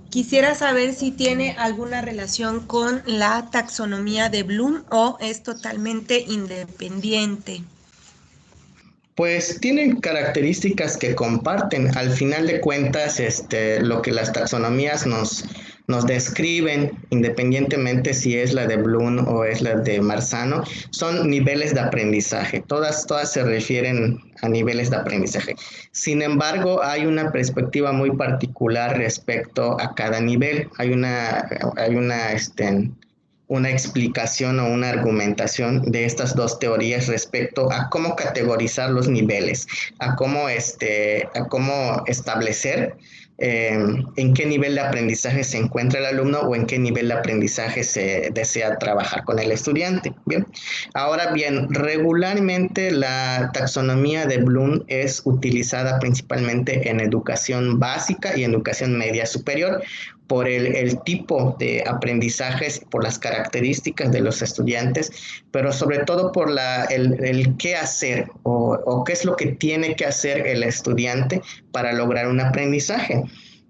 Speaker 7: quisiera saber si tiene alguna relación con la taxonomía de Bloom o es totalmente independiente.
Speaker 1: Pues tienen características que comparten. Al final de cuentas, lo que las taxonomías nos describen, independientemente si es la de Bloom o es la de Marzano, son niveles de aprendizaje. Todas se refieren a niveles de aprendizaje. Sin embargo, hay una perspectiva muy particular respecto a cada nivel. Hay una explicación o una argumentación de estas dos teorías respecto a cómo categorizar los niveles, a cómo establecer en qué nivel de aprendizaje se encuentra el alumno o en qué nivel de aprendizaje se desea trabajar con el estudiante. Bien. Ahora bien, regularmente la taxonomía de Bloom es utilizada principalmente en educación básica y en educación media superior por el tipo de aprendizajes, por las características de los estudiantes, pero sobre todo por el qué hacer o qué es lo que tiene que hacer el estudiante para lograr un aprendizaje,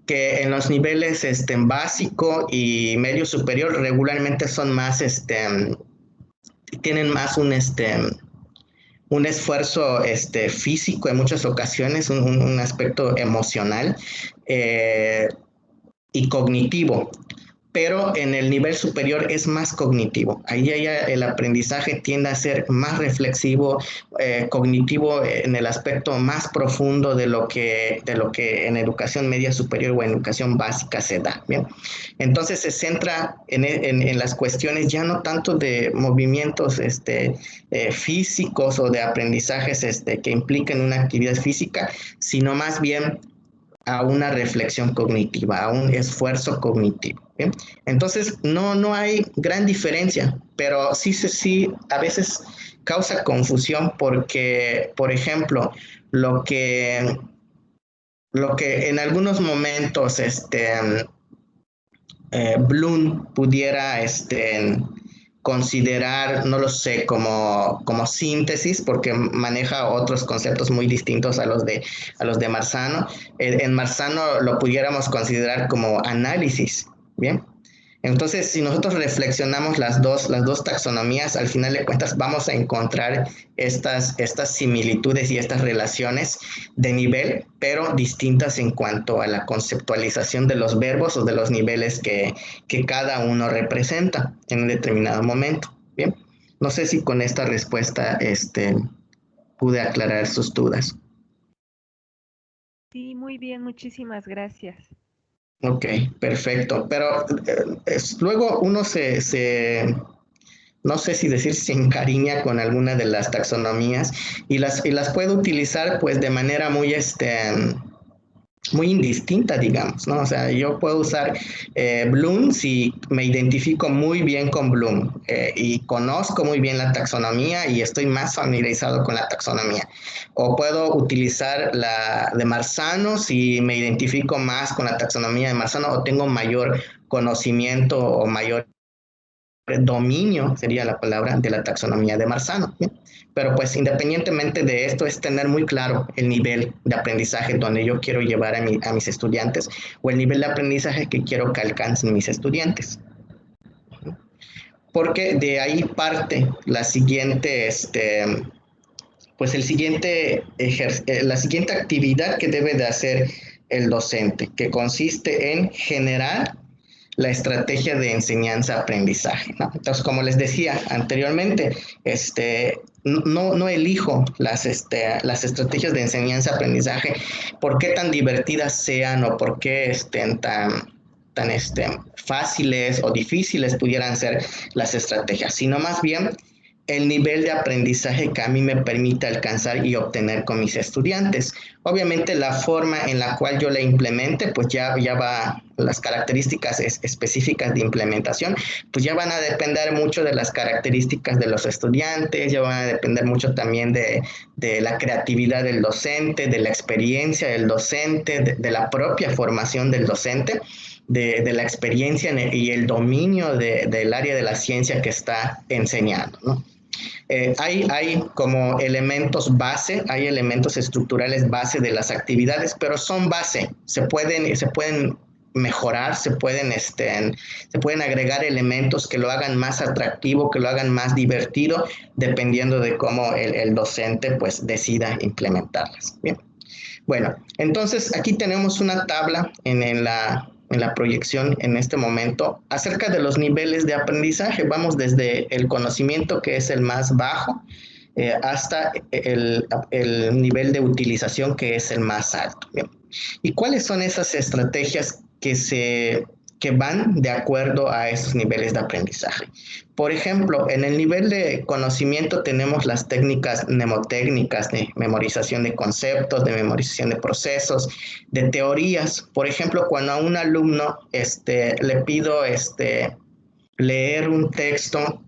Speaker 1: que en los niveles básico y medio superior regularmente son más, tienen más un esfuerzo físico en muchas ocasiones, un aspecto emocional y cognitivo, pero en el nivel superior es más cognitivo. Ahí el aprendizaje tiende a ser más reflexivo, cognitivo en el aspecto más profundo de lo que en educación media superior o en educación básica se da. ¿Bien? Entonces se centra en las cuestiones ya no tanto de movimientos físicos o de aprendizajes que impliquen una actividad física, sino más bien a una reflexión cognitiva, a un esfuerzo cognitivo. ¿Bien? Entonces, no hay gran diferencia, pero sí, a veces causa confusión porque, por ejemplo, lo que en algunos momentos Bloom pudiera considerar, no lo sé, como síntesis, porque maneja otros conceptos muy distintos a los de Marzano. En Marzano lo pudiéramos considerar como análisis, ¿bien? Entonces, si nosotros reflexionamos las dos taxonomías, al final de cuentas vamos a encontrar estas similitudes y estas relaciones de nivel, pero distintas en cuanto a la conceptualización de los verbos o de los niveles que cada uno representa en un determinado momento. Bien, no sé si con esta respuesta pude aclarar sus dudas.
Speaker 7: Sí, muy bien, muchísimas gracias.
Speaker 1: Ok, perfecto. Pero luego uno no sé si decir se encariña con alguna de las taxonomías y las puede utilizar pues de manera muy indistinta, digamos, ¿no? O sea, yo puedo usar Bloom si me identifico muy bien con Bloom y conozco muy bien la taxonomía y estoy más familiarizado con la taxonomía. O puedo utilizar la de Marzano si me identifico más con la taxonomía de Marzano o tengo mayor conocimiento o mayor dominio, sería la palabra, de la taxonomía de Marzano, ¿bien? Pero pues independientemente de esto es tener muy claro el nivel de aprendizaje donde yo quiero llevar a mis estudiantes o el nivel de aprendizaje que quiero que alcancen mis estudiantes. Porque de ahí parte la siguiente, pues la siguiente actividad que debe de hacer el docente, que consiste en generar la estrategia de enseñanza-aprendizaje, ¿no? Entonces, como les decía anteriormente, no elijo las estrategias de enseñanza-aprendizaje por qué tan divertidas sean o por qué estén tan fáciles o difíciles pudieran ser las estrategias, sino más bien el nivel de aprendizaje que a mí me permite alcanzar y obtener con mis estudiantes. Obviamente la forma en la cual yo la implemente, pues ya va, las características específicas de implementación, pues ya van a depender mucho de las características de los estudiantes, ya van a depender mucho también de la creatividad del docente, de la experiencia del docente, de la propia formación del docente, de la experiencia y el dominio del área de la ciencia que está enseñando, ¿no? Hay como elementos base, hay elementos estructurales base de las actividades, pero son base, se pueden mejorar, se pueden agregar elementos que lo hagan más atractivo, que lo hagan más divertido, dependiendo de cómo el docente pues decida implementarlas. Bien. Bueno, entonces aquí tenemos una tabla en la proyección en este momento acerca de los niveles de aprendizaje. Vamos desde el conocimiento, que es el más bajo, hasta el nivel de utilización, que es el más alto. Bien. ¿Y cuáles son esas estrategias que van de acuerdo a esos niveles de aprendizaje? Por ejemplo, en el nivel de conocimiento tenemos las técnicas mnemotécnicas de memorización de conceptos, de memorización de procesos, de teorías. Por ejemplo, cuando a un alumno le pido leer un texto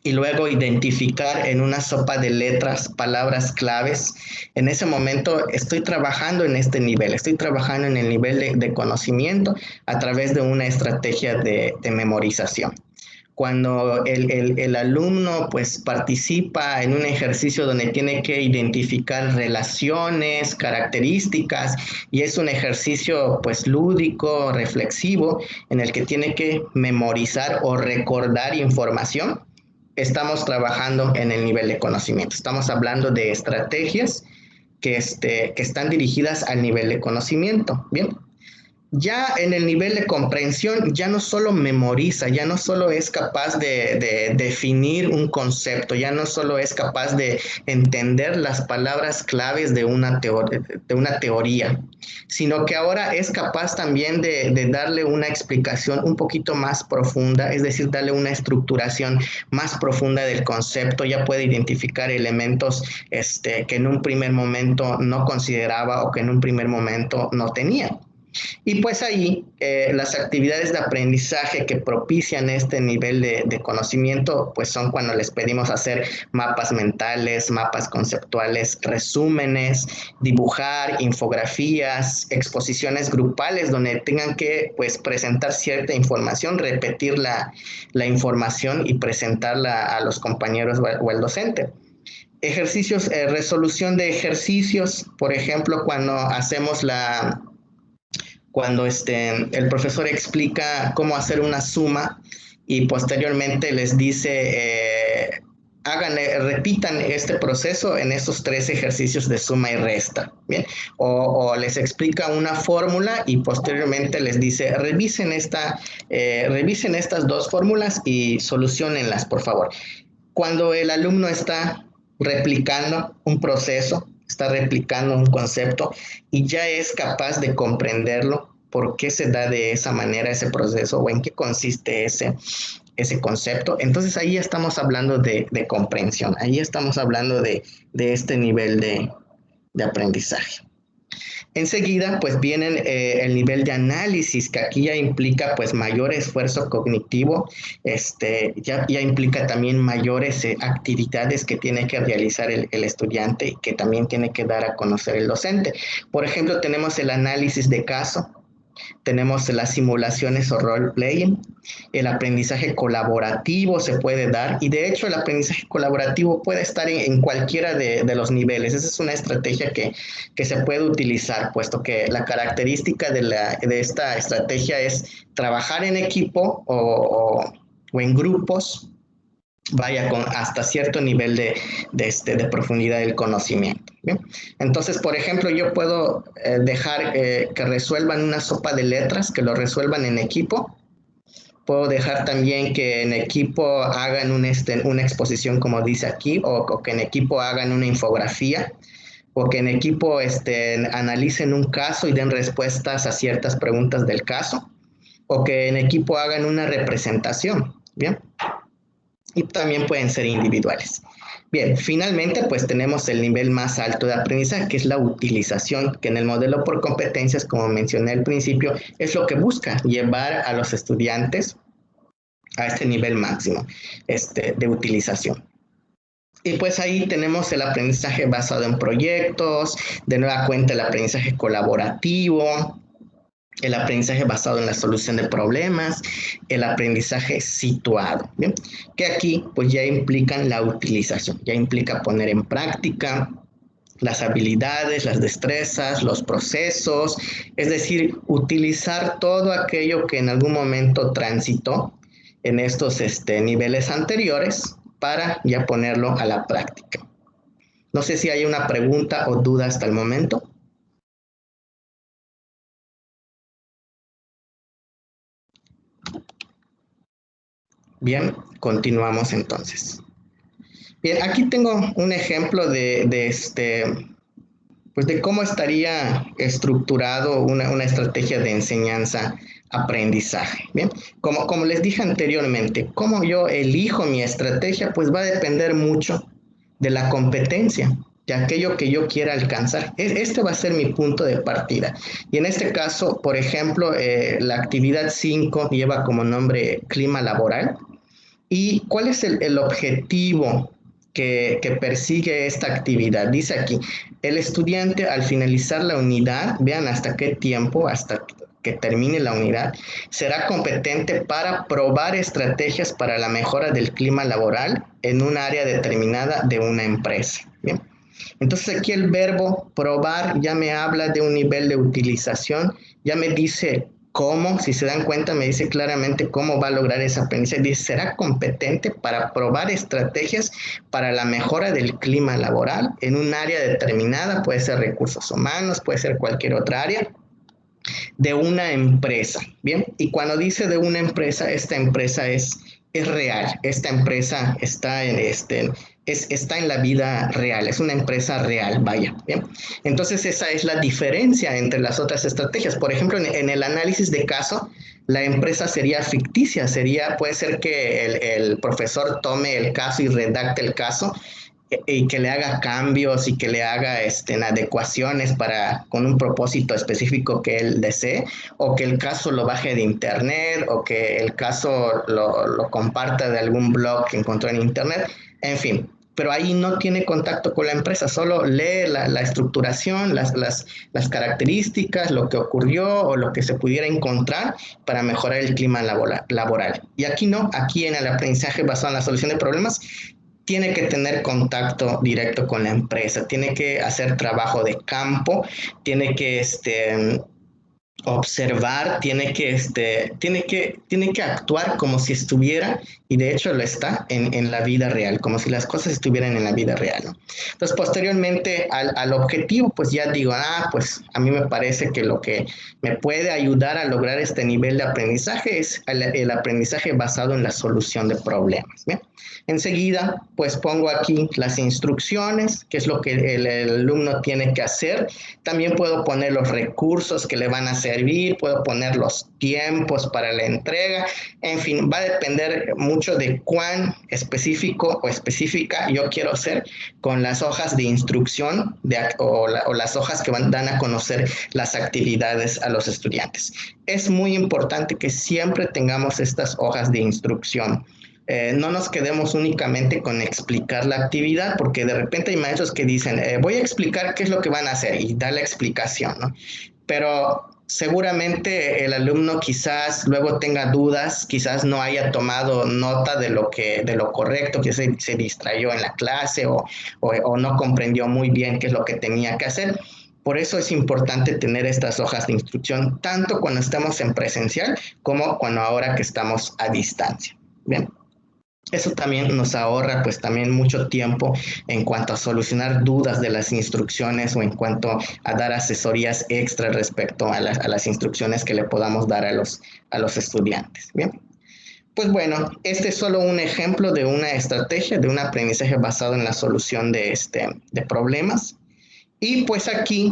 Speaker 1: y luego identificar en una sopa de letras palabras claves, en ese momento estoy trabajando en este nivel, estoy trabajando en el nivel de conocimiento a través de una estrategia de memorización. Cuando el alumno pues participa en un ejercicio donde tiene que identificar relaciones, características, y es un ejercicio pues lúdico, reflexivo, en el que tiene que memorizar o recordar información, estamos trabajando en el nivel de conocimiento. Estamos hablando de estrategias que están dirigidas al nivel de conocimiento. Bien. Ya en el nivel de comprensión, ya no solo memoriza, ya no solo es capaz de definir un concepto, ya no solo es capaz de entender las palabras claves de una teoría, sino que ahora es capaz también de darle una explicación un poquito más profunda, es decir, darle una estructuración más profunda del concepto. Ya puede identificar elementos que en un primer momento no consideraba o que en un primer momento no tenía. Y pues ahí las actividades de aprendizaje que propician este nivel de conocimiento pues son cuando les pedimos hacer mapas mentales, mapas conceptuales, resúmenes, dibujar infografías, exposiciones grupales donde tengan que pues presentar cierta información, repetir la información y presentarla a los compañeros o al docente. Ejercicios, resolución de ejercicios, por ejemplo, cuando el profesor explica cómo hacer una suma y posteriormente les dice, repitan este proceso en estos 3 ejercicios de suma y resta, ¿bien? O les explica una fórmula y posteriormente les dice, revisen estas 2 fórmulas y soluciónenlas, por favor. Cuando el alumno está replicando un proceso, está replicando un concepto y ya es capaz de comprenderlo, por qué se da de esa manera ese proceso o en qué consiste ese concepto, entonces ahí estamos hablando de comprensión, ahí estamos hablando de este nivel de aprendizaje. Enseguida, pues vienen el nivel de análisis, que aquí ya implica pues mayor esfuerzo cognitivo, ya implica también mayores actividades que tiene que realizar el estudiante y que también tiene que dar a conocer el docente. Por ejemplo, tenemos el análisis de caso, tenemos las simulaciones o role-playing, el aprendizaje colaborativo se puede dar, y de hecho el aprendizaje colaborativo puede estar en cualquiera de los niveles. Esa es una estrategia que se puede utilizar, puesto que la característica de esta estrategia es trabajar en equipo o en grupos, vaya con hasta cierto nivel de profundidad del conocimiento. ¿Bien? Entonces, por ejemplo, yo puedo dejar que resuelvan una sopa de letras, que lo resuelvan en equipo. Puedo dejar también que en equipo hagan una exposición, como dice aquí, o que en equipo hagan una infografía, o que en equipo analicen un caso y den respuestas a ciertas preguntas del caso, o que en equipo hagan una representación. Bien. Y también pueden ser individuales. Bien, finalmente pues tenemos el nivel más alto de aprendizaje, que es la utilización, que en el modelo por competencias, como mencioné al principio, es lo que busca llevar a los estudiantes a este nivel máximo de utilización. Y pues ahí tenemos el aprendizaje basado en proyectos, de nueva cuenta el aprendizaje colaborativo, el aprendizaje basado en la solución de problemas, el aprendizaje situado, ¿bien? Que aquí pues ya implican la utilización, ya implica poner en práctica las habilidades, las destrezas, los procesos, es decir, utilizar todo aquello que en algún momento transitó en estos niveles anteriores para ya ponerlo a la práctica. No sé si hay una pregunta o duda hasta el momento. Bien, continuamos entonces. Bien, aquí tengo un ejemplo pues de cómo estaría estructurado una estrategia de enseñanza-aprendizaje. Bien, como les dije anteriormente, cómo yo elijo mi estrategia, pues va a depender mucho de la competencia, de aquello que yo quiera alcanzar. Este va a ser mi punto de partida. Y en este caso, por ejemplo, la actividad 5 lleva como nombre clima laboral. ¿Y cuál es el objetivo que persigue esta actividad? Dice aquí, el estudiante al finalizar la unidad, vean hasta qué tiempo, hasta que termine la unidad, será competente para probar estrategias para la mejora del clima laboral en un área determinada de una empresa. ¿Bien? Entonces aquí el verbo probar ya me habla de un nivel de utilización, ya me dice cómo, si se dan cuenta, me dice claramente cómo va a lograr esa aprendizaje. Dice, será competente para probar estrategias para la mejora del clima laboral en un área determinada, puede ser recursos humanos, puede ser cualquier otra área, de una empresa. Bien, y cuando dice de una empresa, esta empresa es real, esta empresa está está en la vida real, es una empresa real, vaya, ¿bien? Entonces esa es la diferencia entre las otras estrategias. Por ejemplo, en el análisis de caso, la empresa sería ficticia, puede ser que el profesor tome el caso y redacte el caso y que le haga cambios y que le haga adecuaciones con un propósito específico que él desee, o que el caso lo baje de internet, o que el caso lo comparta de algún blog que encontró en internet, en fin. Pero ahí no tiene contacto con la empresa, solo lee la estructuración, las características, lo que ocurrió o lo que se pudiera encontrar para mejorar el clima laboral. Y aquí no, aquí en el aprendizaje basado en la solución de problemas, tiene que tener contacto directo con la empresa, tiene que hacer trabajo de campo, tiene que observar, tiene que actuar como si estuviera, y de hecho lo está en la vida real, como si las cosas estuvieran en la vida real, ¿no? Entonces, posteriormente al objetivo, pues ya digo, pues a mí me parece que lo que me puede ayudar a lograr este nivel de aprendizaje es el aprendizaje basado en la solución de problemas, ¿bien? Enseguida, pues pongo aquí las instrucciones, que es lo que el alumno tiene que hacer. También puedo poner los recursos que le van a servir, puedo poner los tiempos para la entrega. En fin, va a depender mucho mucho de cuán específico o específica yo quiero ser con las hojas de instrucción o las hojas que dan a conocer las actividades a los estudiantes. Es muy importante que siempre tengamos estas hojas de instrucción. No nos quedemos únicamente con explicar la actividad, porque de repente hay maestros que dicen, voy a explicar qué es lo que van a hacer y da la explicación, ¿no? Pero seguramente el alumno quizás luego tenga dudas, quizás no haya tomado nota de lo correcto, que se distrayó en la clase o no comprendió muy bien qué es lo que tenía que hacer. Por eso es importante tener estas hojas de instrucción, tanto cuando estamos en presencial como cuando ahora que estamos a distancia. Bien. Eso también nos ahorra pues también mucho tiempo en cuanto a solucionar dudas de las instrucciones o en cuanto a dar asesorías extra respecto a las instrucciones que le podamos dar a los estudiantes. Bien. Pues bueno, este es solo un ejemplo de una estrategia, de un aprendizaje basado en la solución de problemas. Y pues aquí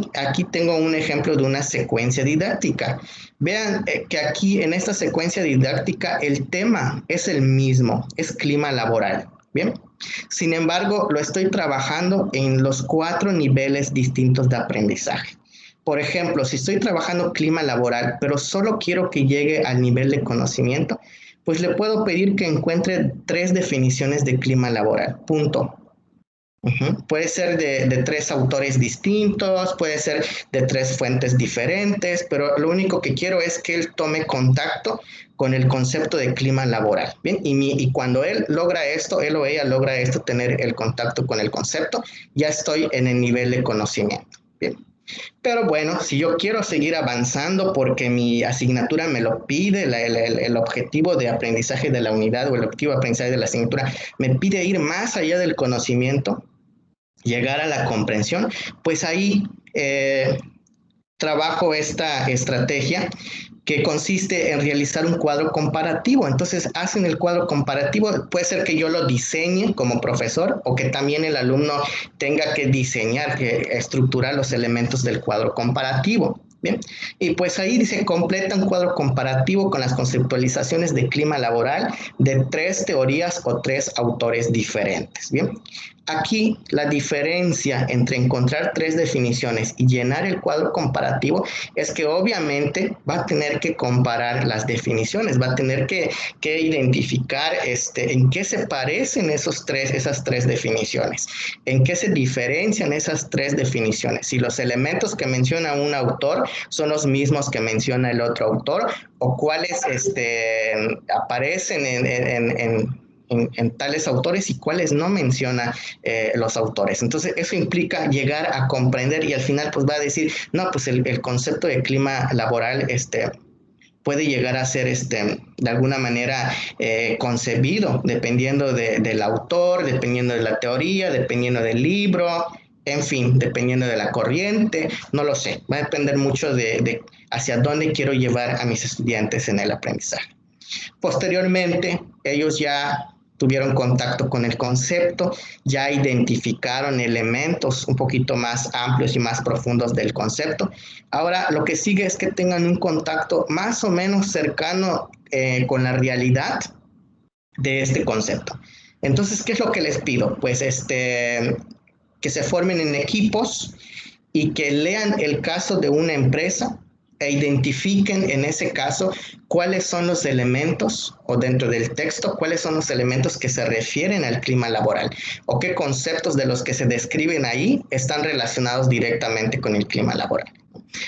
Speaker 1: tengo un ejemplo de una secuencia didáctica. Vean que aquí en esta secuencia didáctica el tema es el mismo, es clima laboral. Bien. Sin embargo, lo estoy trabajando en los 4 niveles distintos de aprendizaje. Por ejemplo, si estoy trabajando clima laboral, pero solo quiero que llegue al nivel de conocimiento, pues le puedo pedir que encuentre 3 definiciones de clima laboral. Punto. Puede ser de 3 autores distintos, puede ser de 3 fuentes diferentes, pero lo único que quiero es que él tome contacto con el concepto de clima laboral. Bien, y cuando él logra esto, él o ella logra esto, tener el contacto con el concepto, ya estoy en el nivel de conocimiento. Bien. Pero bueno, si yo quiero seguir avanzando porque mi asignatura me lo pide, el objetivo de aprendizaje de la unidad o el objetivo de aprendizaje de la asignatura me pide ir más allá del conocimiento, llegar a la comprensión, pues ahí trabajo esta estrategia que consiste en realizar un cuadro comparativo. Entonces hacen el cuadro comparativo, puede ser que yo lo diseñe como profesor o que también el alumno tenga que diseñar, que estructurar los elementos del cuadro comparativo. Bien, y pues ahí dice, completa un cuadro comparativo con las conceptualizaciones de clima laboral de 3 teorías o 3 autores diferentes. Bien, aquí la diferencia entre encontrar 3 definiciones y llenar el cuadro comparativo es que obviamente va a tener que comparar las definiciones, va a tener que identificar en qué se parecen esas 3 definiciones, en qué se diferencian esas 3 definiciones, si los elementos que menciona un autor son los mismos que menciona el otro autor o cuáles aparecen en tales autores y cuáles no menciona los autores. Entonces eso implica llegar a comprender y al final pues va a decir, no, pues el concepto de clima laboral puede llegar a ser de alguna manera concebido dependiendo del autor, dependiendo de la teoría, dependiendo del libro, en fin, dependiendo de la corriente, no lo sé, va a depender mucho de hacia dónde quiero llevar a mis estudiantes en el aprendizaje. Posteriormente, ellos ya tuvieron contacto con el concepto, ya identificaron elementos un poquito más amplios y más profundos del concepto. Ahora lo que sigue es que tengan un contacto más o menos cercano con la realidad de este concepto. Entonces, ¿qué es lo que les pido? Pues que se formen en equipos y que lean el caso de una empresa e identifiquen en ese caso cuáles son los elementos o dentro del texto, cuáles son los elementos que se refieren al clima laboral o qué conceptos de los que se describen ahí están relacionados directamente con el clima laboral.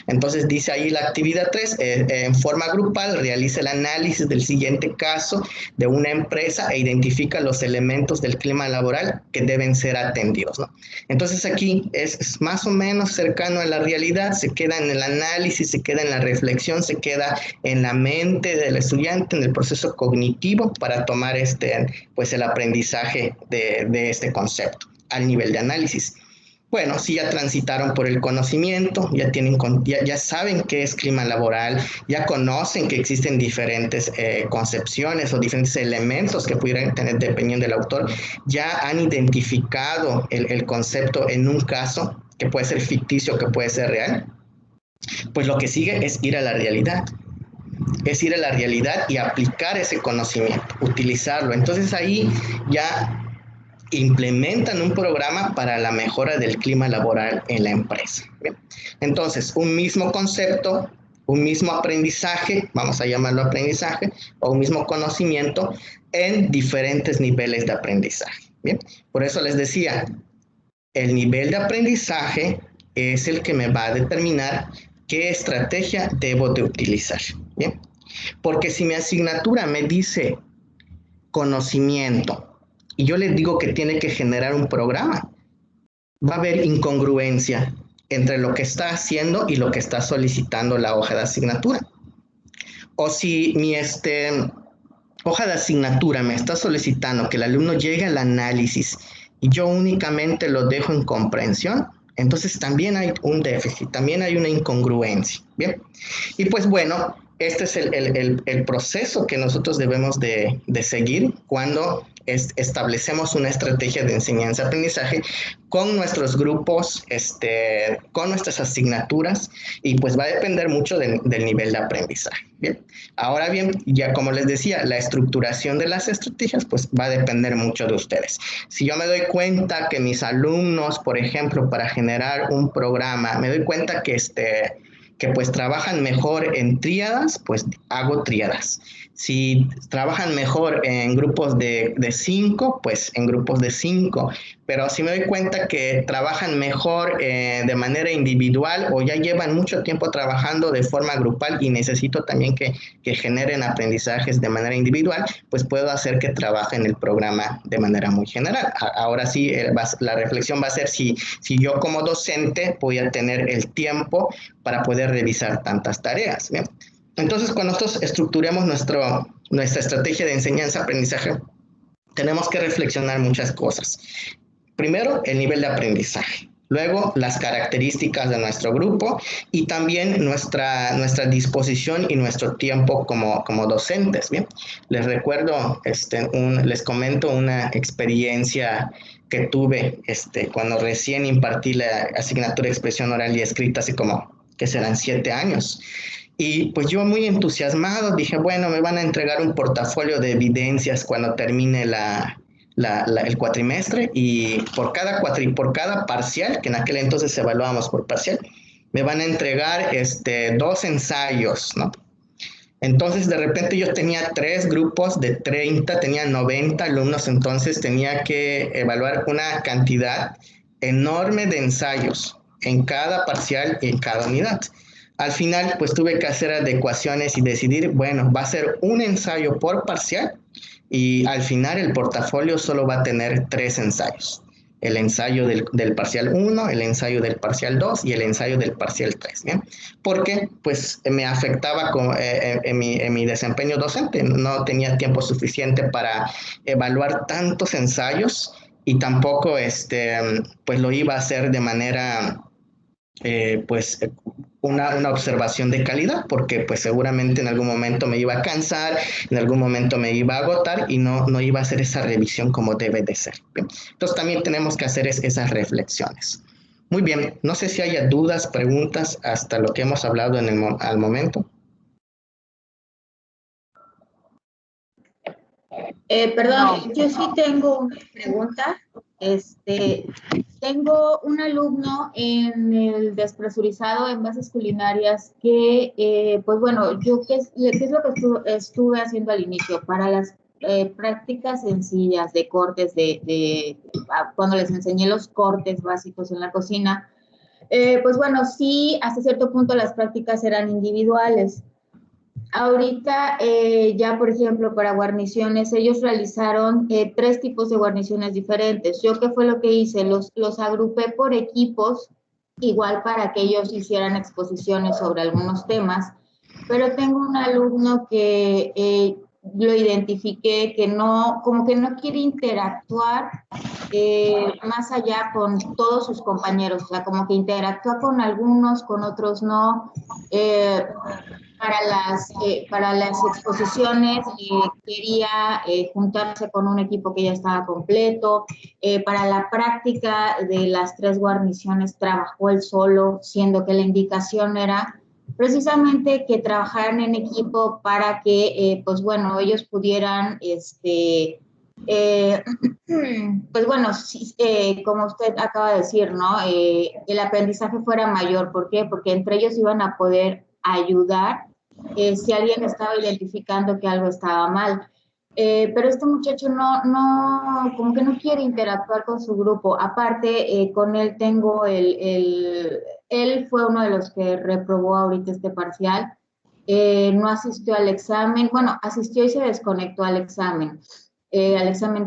Speaker 1: Entonces dice ahí la actividad 3, en forma grupal realiza el análisis del siguiente caso de una empresa e identifica los elementos del clima laboral que deben ser atendidos, ¿no? Entonces aquí es más o menos cercano a la realidad, se queda en el análisis, se queda en la reflexión, se queda en la mente del estudiante, en el proceso cognitivo para tomar pues el aprendizaje de este concepto al nivel de análisis. Bueno, si ya transitaron por el conocimiento, ya saben qué es clima laboral, ya conocen que existen diferentes concepciones o diferentes elementos que pudieran tener dependiendo del autor, ya han identificado el concepto en un caso que puede ser ficticio, que puede ser real, pues lo que sigue es ir a la realidad. es ir a la realidad y aplicar ese conocimiento, utilizarlo. Entonces ahí ya implementan un programa para la mejora del clima laboral en la empresa. Bien. Entonces, un mismo concepto, un mismo aprendizaje, vamos a llamarlo aprendizaje, o un mismo conocimiento en diferentes niveles de aprendizaje. Bien. Por eso les decía, el nivel de aprendizaje es el que me va a determinar qué estrategia debo de utilizar. Bien. Porque si mi asignatura me dice conocimiento, y yo les digo que tiene que generar un programa, va a haber incongruencia entre lo que está haciendo y lo que está solicitando la hoja de asignatura. O si mi hoja de asignatura me está solicitando que el alumno llegue al análisis y yo únicamente lo dejo en comprensión, entonces también hay un déficit, también hay una incongruencia. Bien, y pues bueno, este es el proceso que nosotros debemos de seguir cuando establecemos una estrategia de enseñanza-aprendizaje con nuestros grupos, con nuestras asignaturas, y pues va a depender mucho del nivel de aprendizaje. Bien, ahora bien, ya como les decía, la estructuración de las estrategias pues va a depender mucho de ustedes. Si yo me doy cuenta que mis alumnos, por ejemplo, para generar un programa, me doy cuenta que pues trabajan mejor en tríadas, pues hago tríadas. Si trabajan mejor en grupos de 5, pues en grupos de 5. Pero si me doy cuenta que trabajan mejor de manera individual o ya llevan mucho tiempo trabajando de forma grupal y necesito también que generen aprendizajes de manera individual, pues puedo hacer que trabajen el programa de manera muy general. Ahora sí, la reflexión va a ser si yo como docente voy a tener el tiempo para poder revisar tantas tareas. Bien. Entonces, cuando nosotros estructuremos nuestra estrategia de enseñanza-aprendizaje, tenemos que reflexionar muchas cosas. Primero, el nivel de aprendizaje. Luego, las características de nuestro grupo y también nuestra disposición y nuestro tiempo como docentes. Bien, les recuerdo, les comento una experiencia que tuve cuando recién impartí la asignatura de expresión oral y escrita, así como que serán 7 años. Y pues yo muy entusiasmado dije, bueno, me van a entregar un portafolio de evidencias cuando termine el cuatrimestre, y por cada parcial, que en aquel entonces evaluábamos por parcial, me van a entregar 2 ensayos, ¿no? Entonces de repente yo tenía 3 grupos de 30, tenía 90 alumnos, entonces tenía que evaluar una cantidad enorme de ensayos en cada parcial y en cada unidad. Al final, pues tuve que hacer adecuaciones y decidir, bueno, va a ser un ensayo por parcial y al final el portafolio solo va a tener 3 ensayos. El ensayo del parcial 1, el ensayo del parcial 2 y el ensayo del parcial 3. ¿Bien? Porque pues me afectaba en mi desempeño docente. No tenía tiempo suficiente para evaluar tantos ensayos y tampoco pues lo iba a hacer de manera pues una observación de calidad, porque pues seguramente en algún momento me iba a cansar, en algún momento me iba a agotar y no iba a hacer esa revisión como debe de ser. Bien. Entonces también tenemos que hacer esas reflexiones. Muy bien, no sé si haya dudas, preguntas hasta lo que hemos hablado al momento.
Speaker 2: Perdón, yo sí tengo una pregunta. Tengo un alumno en el despresurizado en bases culinarias que, pues bueno, ¿qué es lo que estuve haciendo al inicio? Para las prácticas sencillas de cortes, cuando les enseñé los cortes básicos en la cocina, pues bueno, sí, hasta cierto punto las prácticas eran individuales. Ahorita ya, por ejemplo, para guarniciones, ellos realizaron 3 tipos de guarniciones diferentes. Yo, ¿qué fue lo que hice? Los agrupé por equipos, igual para que ellos hicieran exposiciones sobre algunos temas, pero tengo un alumno que lo identifiqué que como que no quiere interactuar más allá con todos sus compañeros, o sea, como que interactúa con algunos, con otros no. Para las exposiciones quería juntarse con un equipo que ya estaba completo. Para la práctica de las 3 guarniciones trabajó él solo, siendo que la indicación era precisamente que trabajaran en equipo para que, pues bueno, ellos pudieran, pues bueno, sí, como usted acaba de decir, ¿no? El aprendizaje fuera mayor. ¿Por qué? Porque entre ellos iban a poder ayudar si alguien estaba identificando que algo estaba mal. Pero este muchacho como que no quiere interactuar con su grupo. Aparte, con él tengo él fue uno de los que reprobó ahorita este parcial. No asistió al examen, bueno, asistió y se desconectó al examen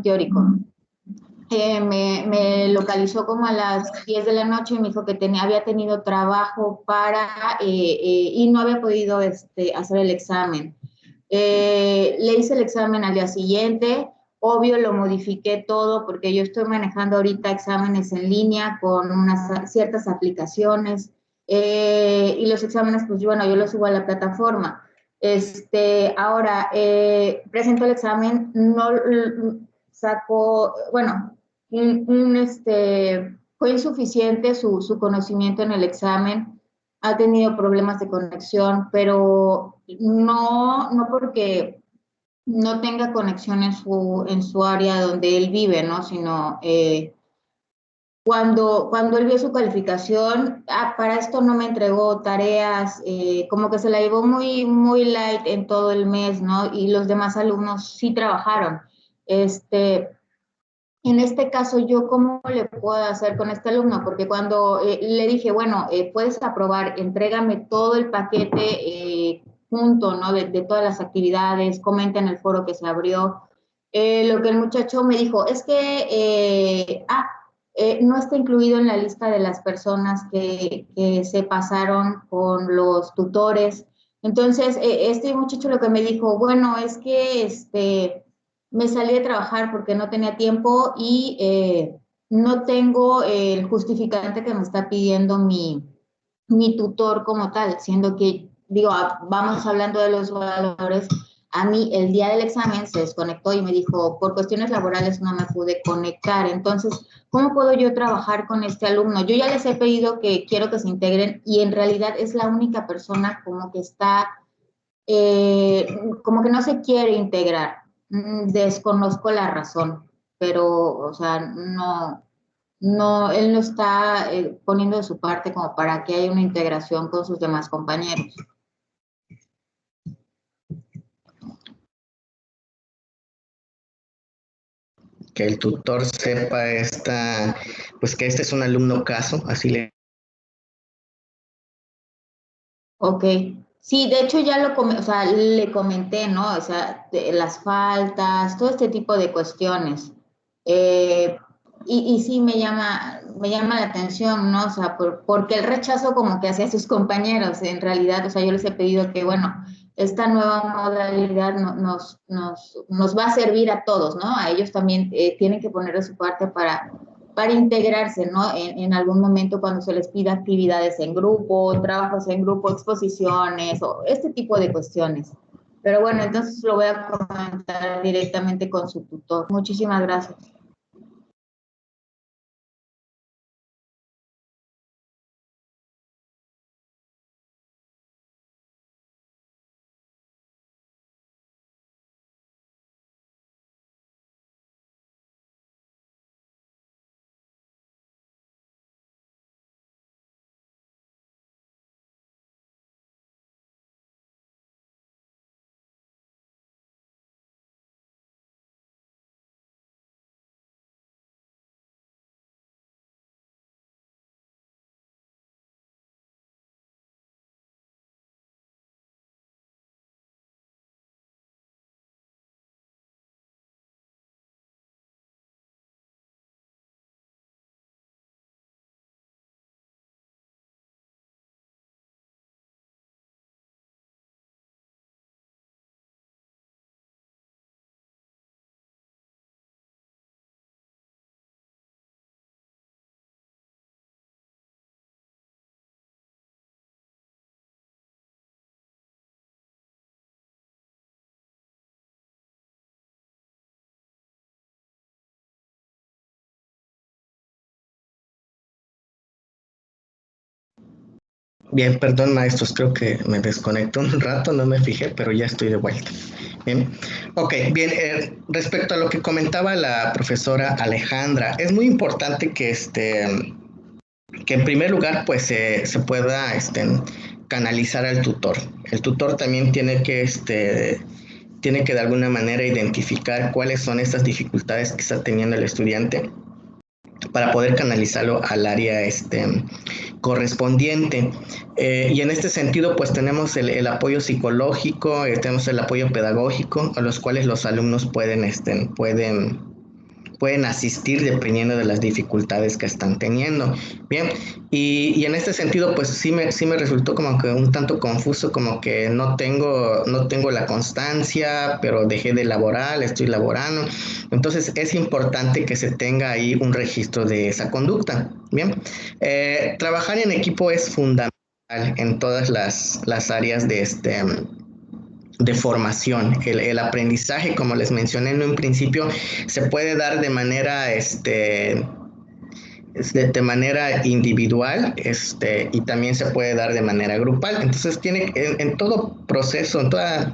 Speaker 2: teórico. Me localizó como a las 10 de la noche y me dijo que había tenido trabajo y no había podido hacer el examen. Le hice el examen al día siguiente, obvio lo modifiqué todo porque yo estoy manejando ahorita exámenes en línea con ciertas aplicaciones y los exámenes, pues bueno, yo los subo a la plataforma. Ahora, presento el examen, no sacó, bueno, fue insuficiente su conocimiento en el examen, ha tenido problemas de conexión, pero no porque no tenga conexión en su área donde él vive, ¿no? Sino cuando él vio su calificación, para esto no me entregó tareas, como que se la llevó muy, muy light en todo el mes, ¿no? Y los demás alumnos sí trabajaron. En este caso, ¿yo cómo le puedo hacer con este alumno? Porque cuando le dije, bueno, puedes aprobar, entrégame todo el paquete junto, ¿no? De todas las actividades, comenta en el foro que se abrió. Lo que el muchacho me dijo es que, no está incluido en la lista de las personas que se pasaron con los tutores. Entonces, este muchacho lo que me dijo, bueno, es que me salí de trabajar porque no tenía tiempo y no tengo el justificante que me está pidiendo mi tutor como tal, siendo que, digo, vamos hablando de los valores. A mí el día del examen se desconectó y me dijo, por cuestiones laborales no me pude conectar. Entonces, ¿cómo puedo yo trabajar con este alumno? Yo ya les he pedido que quiero que se integren y en realidad es la única persona como que está como que no se quiere integrar. Desconozco la razón, pero, o sea, él no está poniendo de su parte como para que haya una integración con sus demás compañeros.
Speaker 1: Que el tutor sepa pues que este es un alumno caso, así le...
Speaker 2: Ok. Sí, de hecho ya o sea, le comenté, ¿no? O sea, las faltas, todo este tipo de cuestiones. Eh, y sí me llama la atención, ¿no? O sea, porque el rechazo como que hacia sus compañeros, en realidad, o sea, yo les he pedido que, bueno, esta nueva modalidad nos va a servir a todos, ¿no? A ellos también tienen que poner de su parte para integrarse, ¿no? En algún momento cuando se les pida actividades en grupo, trabajos en grupo, exposiciones o este tipo de cuestiones. Pero bueno, entonces lo voy a comentar directamente con su tutor. Muchísimas gracias.
Speaker 1: Bien, perdón maestros, creo que me desconecté un rato, no me fijé, pero ya estoy de vuelta. Bien, ok, bien, respecto a lo que comentaba la profesora Alejandra, es muy importante que en primer lugar pues se pueda canalizar al tutor. El tutor también tiene que de alguna manera identificar cuáles son estas dificultades que está teniendo el estudiante para poder canalizarlo al área correspondiente. Y en este sentido, pues tenemos el apoyo psicológico, tenemos el apoyo pedagógico, a los cuales los alumnos pueden asistir dependiendo de las dificultades que están teniendo. Bien, y en este sentido, pues sí me resultó como que un tanto confuso, como que no tengo la constancia, pero dejé de laborar, estoy laborando. Entonces es importante que se tenga ahí un registro de esa conducta. Bien, trabajar en equipo es fundamental en todas las áreas de formación. El aprendizaje, como les mencioné en un principio, se puede dar de manera, de manera individual y también se puede dar de manera grupal. Entonces, en todo proceso, en toda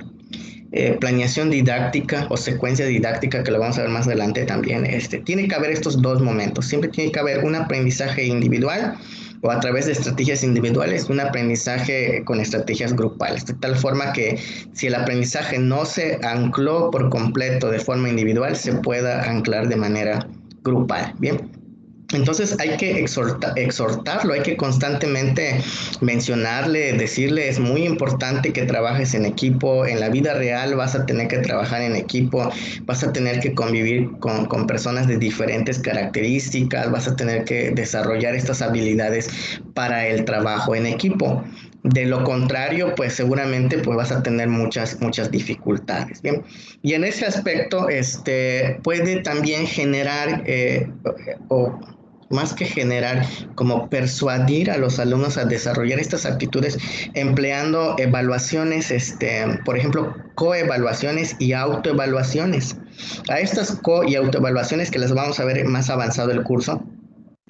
Speaker 1: planeación didáctica o secuencia didáctica, que lo vamos a ver más adelante también, tiene que haber estos dos momentos. Siempre tiene que haber un aprendizaje individual o a través de estrategias individuales, un aprendizaje con estrategias grupales, de tal forma que si el aprendizaje no se ancló por completo de forma individual, se pueda anclar de manera grupal. Bien. Entonces hay que exhortarlo, hay que constantemente mencionarle, decirle, es muy importante que trabajes en equipo, en la vida real vas a tener que trabajar en equipo, vas a tener que convivir con personas de diferentes características, vas a tener que desarrollar estas habilidades para el trabajo en equipo. De lo contrario, pues seguramente pues vas a tener muchas dificultades. Bien, y en ese aspecto, puede también generar o más que generar, como persuadir a los alumnos a desarrollar estas actitudes empleando evaluaciones, por ejemplo, coevaluaciones y autoevaluaciones. A estas y autoevaluaciones, que las vamos a ver más avanzado el curso,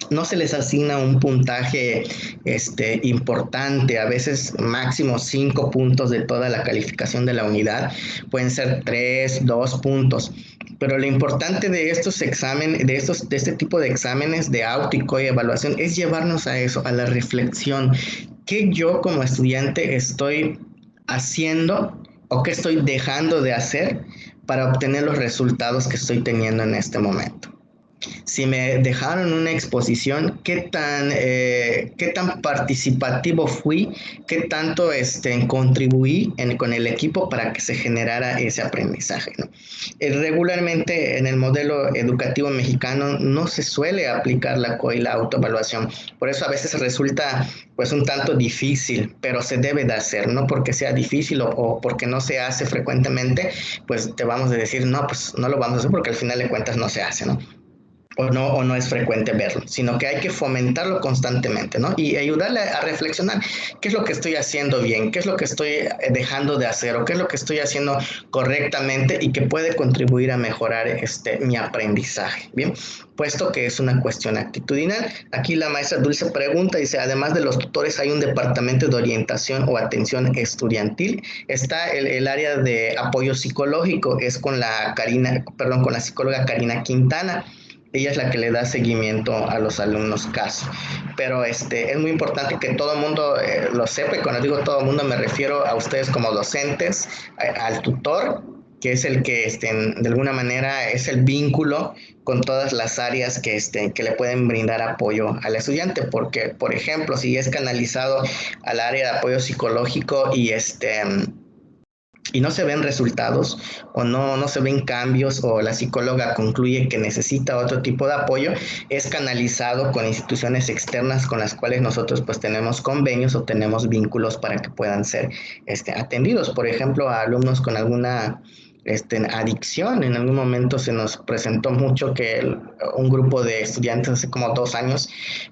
Speaker 1: no se les asigna un puntaje importante, a veces máximo 5 puntos de toda la calificación de la unidad, pueden ser 3, 2 puntos. Pero lo importante de estos exámenes, de este tipo de exámenes de auto y coevaluación, es llevarnos a eso, a la reflexión. ¿Qué yo como estudiante estoy haciendo o qué estoy dejando de hacer para obtener los resultados que estoy teniendo en este momento? Si me dejaron una exposición, ¿qué tan participativo fui? ¿Qué tanto contribuí con el equipo para que se generara ese aprendizaje, ¿no? Regularmente en el modelo educativo mexicano no se suele aplicar la co y la autoevaluación. Por eso a veces resulta pues un tanto difícil, pero se debe de hacer, no porque sea difícil o porque no se hace frecuentemente, pues te vamos a decir, no, pues no lo vamos a hacer porque al final de cuentas no se hace, ¿no? O no es frecuente verlo, sino que hay que fomentarlo constantemente, ¿no? Y ayudarle a reflexionar qué es lo que estoy haciendo bien, qué es lo que estoy dejando de hacer o qué es lo que estoy haciendo correctamente y que puede contribuir a mejorar mi aprendizaje, ¿bien? Puesto que es una cuestión actitudinal. Aquí la maestra Dulce pregunta, dice, además de los tutores hay un departamento de orientación o atención estudiantil. Está el área de apoyo psicológico, es con la psicóloga Karina Quintana. Ella es la que le da seguimiento a los alumnos caso. Pero es muy importante que todo el mundo lo sepa, y cuando digo todo el mundo me refiero a ustedes como docentes, al tutor, que es el que de alguna manera es el vínculo con todas las áreas que le pueden brindar apoyo al estudiante, porque, por ejemplo, si es canalizado al área de apoyo psicológico y no se ven resultados o no se ven cambios o la psicóloga concluye que necesita otro tipo de apoyo, es canalizado con instituciones externas con las cuales nosotros pues tenemos convenios o tenemos vínculos para que puedan ser atendidos. Por ejemplo, a alumnos con alguna adicción. En algún momento se nos presentó mucho que un grupo de estudiantes hace como 2 años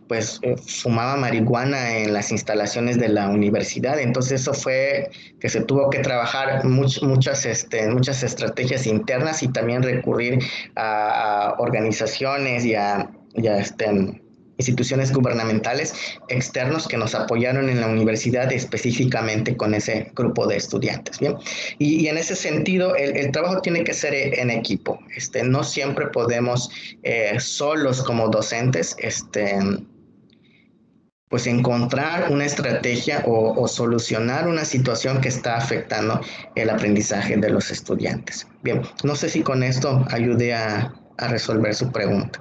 Speaker 1: pues fumaba marihuana en las instalaciones de la universidad. Entonces eso fue que se tuvo que trabajar muchas estrategias internas y también recurrir a organizaciones y a instituciones gubernamentales externos que nos apoyaron en la universidad específicamente con ese grupo de estudiantes. Bien, y en ese sentido el trabajo tiene que ser en equipo. No siempre podemos solos como docentes pues encontrar una estrategia o solucionar una situación que está afectando el aprendizaje de los estudiantes. Bien, no sé si con esto ayude a resolver su pregunta.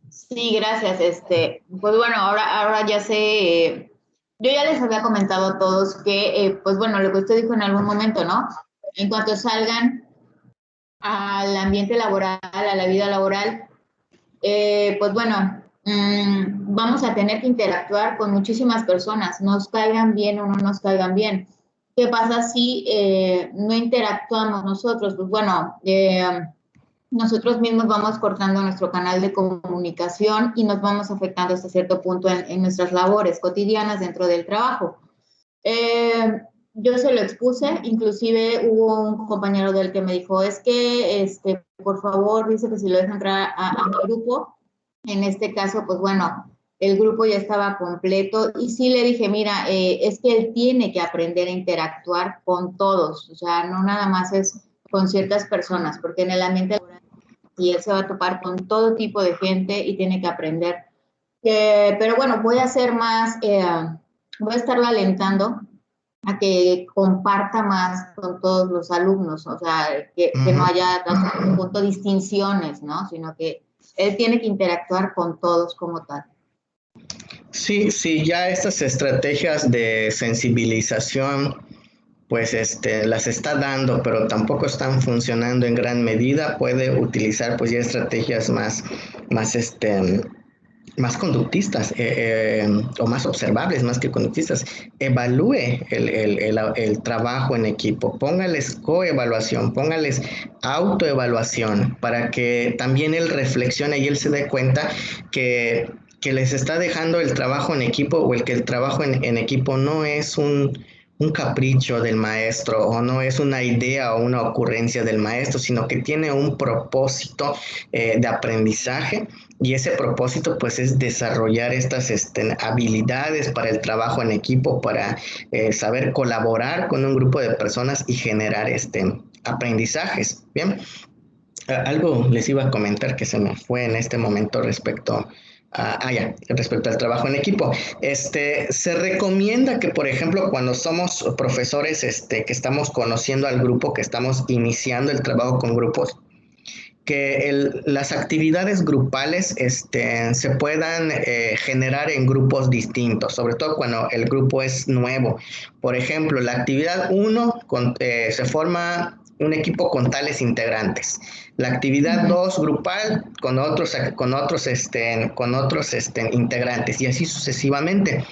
Speaker 2: Sí, gracias. Pues bueno, ahora ya sé, yo ya les había comentado a todos que, pues bueno, lo que usted dijo en algún momento, ¿no? En cuanto salgan al ambiente laboral, a la vida laboral, pues bueno, vamos a tener que interactuar con muchísimas personas, nos caigan bien o no nos caigan bien. ¿Qué pasa si no interactuamos nosotros? Pues bueno, nosotros mismos vamos cortando nuestro canal de comunicación y nos vamos afectando hasta cierto punto en nuestras labores cotidianas dentro del trabajo. Yo se lo expuse, inclusive hubo un compañero del que me dijo, es que, por favor, dice que si lo deja entrar a mi grupo. En este caso, pues bueno, el grupo ya estaba completo y sí le dije, mira, es que él tiene que aprender a interactuar con todos, o sea, no nada más es con ciertas personas, porque en el ambiente laboral y él se va a topar con todo tipo de gente y tiene que aprender. Pero bueno, voy a hacer más, voy a estarlo alentando a que comparta más con todos los alumnos, o sea, que no haya hasta un punto distinciones, ¿no? Sino que él tiene que interactuar con todos como tal.
Speaker 1: Sí, sí, ya estas estrategias de sensibilización pues las está dando, pero tampoco están funcionando en gran medida. Puede utilizar pues ya estrategias más conductistas o más observables, más que conductistas. Evalúe el trabajo en equipo, póngales coevaluación, póngales autoevaluación para que también él reflexione y él se dé cuenta que les está dejando el trabajo en equipo o que el trabajo en equipo no es un capricho del maestro o no es una idea o una ocurrencia del maestro, sino que tiene un propósito de aprendizaje y ese propósito pues es desarrollar estas habilidades para el trabajo en equipo, para saber colaborar con un grupo de personas y generar aprendizajes. Bien, algo les iba a comentar que se me fue en este momento respecto respecto al trabajo en equipo. Se recomienda que, por ejemplo, cuando somos profesores que estamos conociendo al grupo, que estamos iniciando el trabajo con grupos, que las actividades grupales se puedan generar en grupos distintos, sobre todo cuando el grupo es nuevo. Por ejemplo, la actividad 1 se forma un equipo con tales integrantes. La actividad 2 grupal con otros integrantes y así sucesivamente.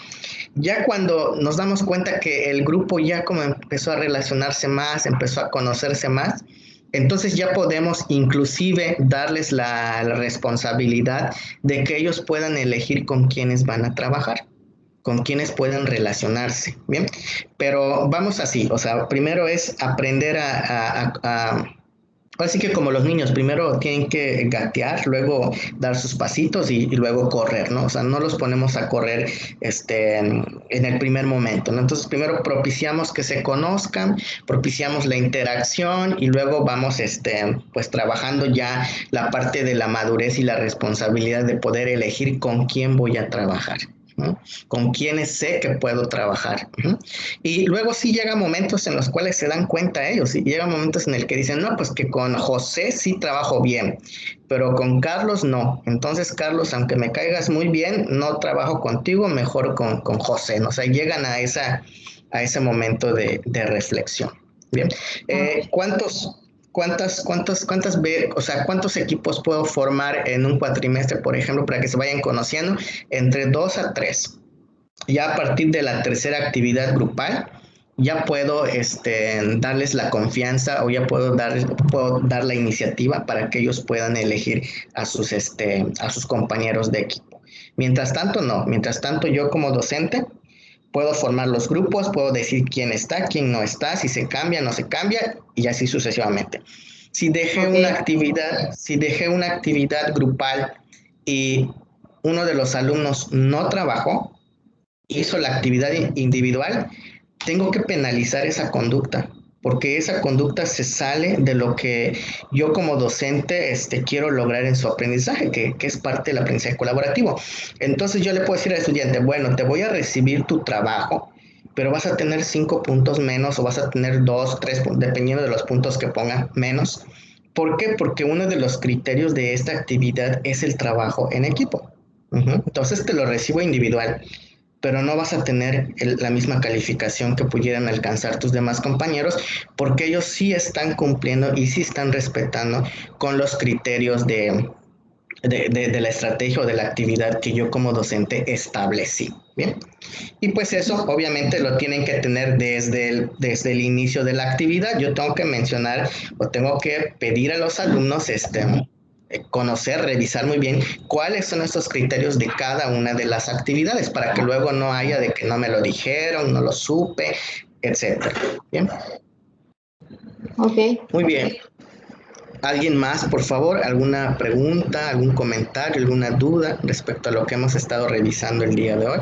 Speaker 1: Ya cuando nos damos cuenta que el grupo ya como empezó a relacionarse más, empezó a conocerse más, entonces ya podemos inclusive darles la responsabilidad de que ellos puedan elegir con quiénes van a trabajar, con quienes pueden relacionarse, ¿bien? Pero vamos así, o sea, primero es aprender así que como los niños, primero tienen que gatear, luego dar sus pasitos y luego correr, ¿no? O sea, no los ponemos a correr en el primer momento, ¿no? Entonces, primero propiciamos que se conozcan, propiciamos la interacción y luego vamos, pues trabajando ya la parte de la madurez y la responsabilidad de poder elegir con quién voy a trabajar, ¿no? Con quienes sé que puedo trabajar. Y luego sí llega momentos en los cuales se dan cuenta ellos, y llega momentos en el que dicen, no, pues que con José sí trabajo bien, pero con Carlos no. Entonces, Carlos, aunque me caigas muy bien, no trabajo contigo, mejor con José, ¿no? O sea, llegan a ese momento de reflexión. Bien, ¿cuántos equipos puedo formar en un cuatrimestre, por ejemplo, para que se vayan conociendo? Entre 2 a 3. Ya a partir de la tercera actividad grupal, ya puedo darles la confianza o ya puedo dar la iniciativa para que ellos puedan elegir a sus compañeros de equipo. Mientras tanto, no. Mientras tanto, yo como docente puedo formar los grupos, puedo decir quién está, quién no está, si se cambia, no se cambia, y así sucesivamente. Si dejé una actividad grupal y uno de los alumnos no trabajó, hizo la actividad individual, tengo que penalizar esa conducta, porque esa conducta se sale de lo que yo como docente quiero lograr en su aprendizaje, que es parte del aprendizaje colaborativo. Entonces yo le puedo decir al estudiante, bueno, te voy a recibir tu trabajo, pero vas a tener 5 puntos menos o vas a tener 2, 3, dependiendo de los puntos que ponga menos. ¿Por qué? Porque uno de los criterios de esta actividad es el trabajo en equipo. Entonces te lo recibo individual, pero no vas a tener la misma calificación que pudieran alcanzar tus demás compañeros, porque ellos sí están cumpliendo y sí están respetando con los criterios de la estrategia o de la actividad que yo como docente establecí. Bien, y pues eso obviamente lo tienen que tener desde el inicio de la actividad. Yo tengo que mencionar o tengo que pedir a los alumnos conocer, revisar muy bien cuáles son estos criterios de cada una de las actividades, para que luego no haya de que no me lo dijeron, no lo supe, etcétera. Bien.
Speaker 2: Ok.
Speaker 1: Muy bien. ¿Alguien más, por favor? ¿Alguna pregunta, algún comentario, alguna duda respecto a lo que hemos estado revisando el día de hoy?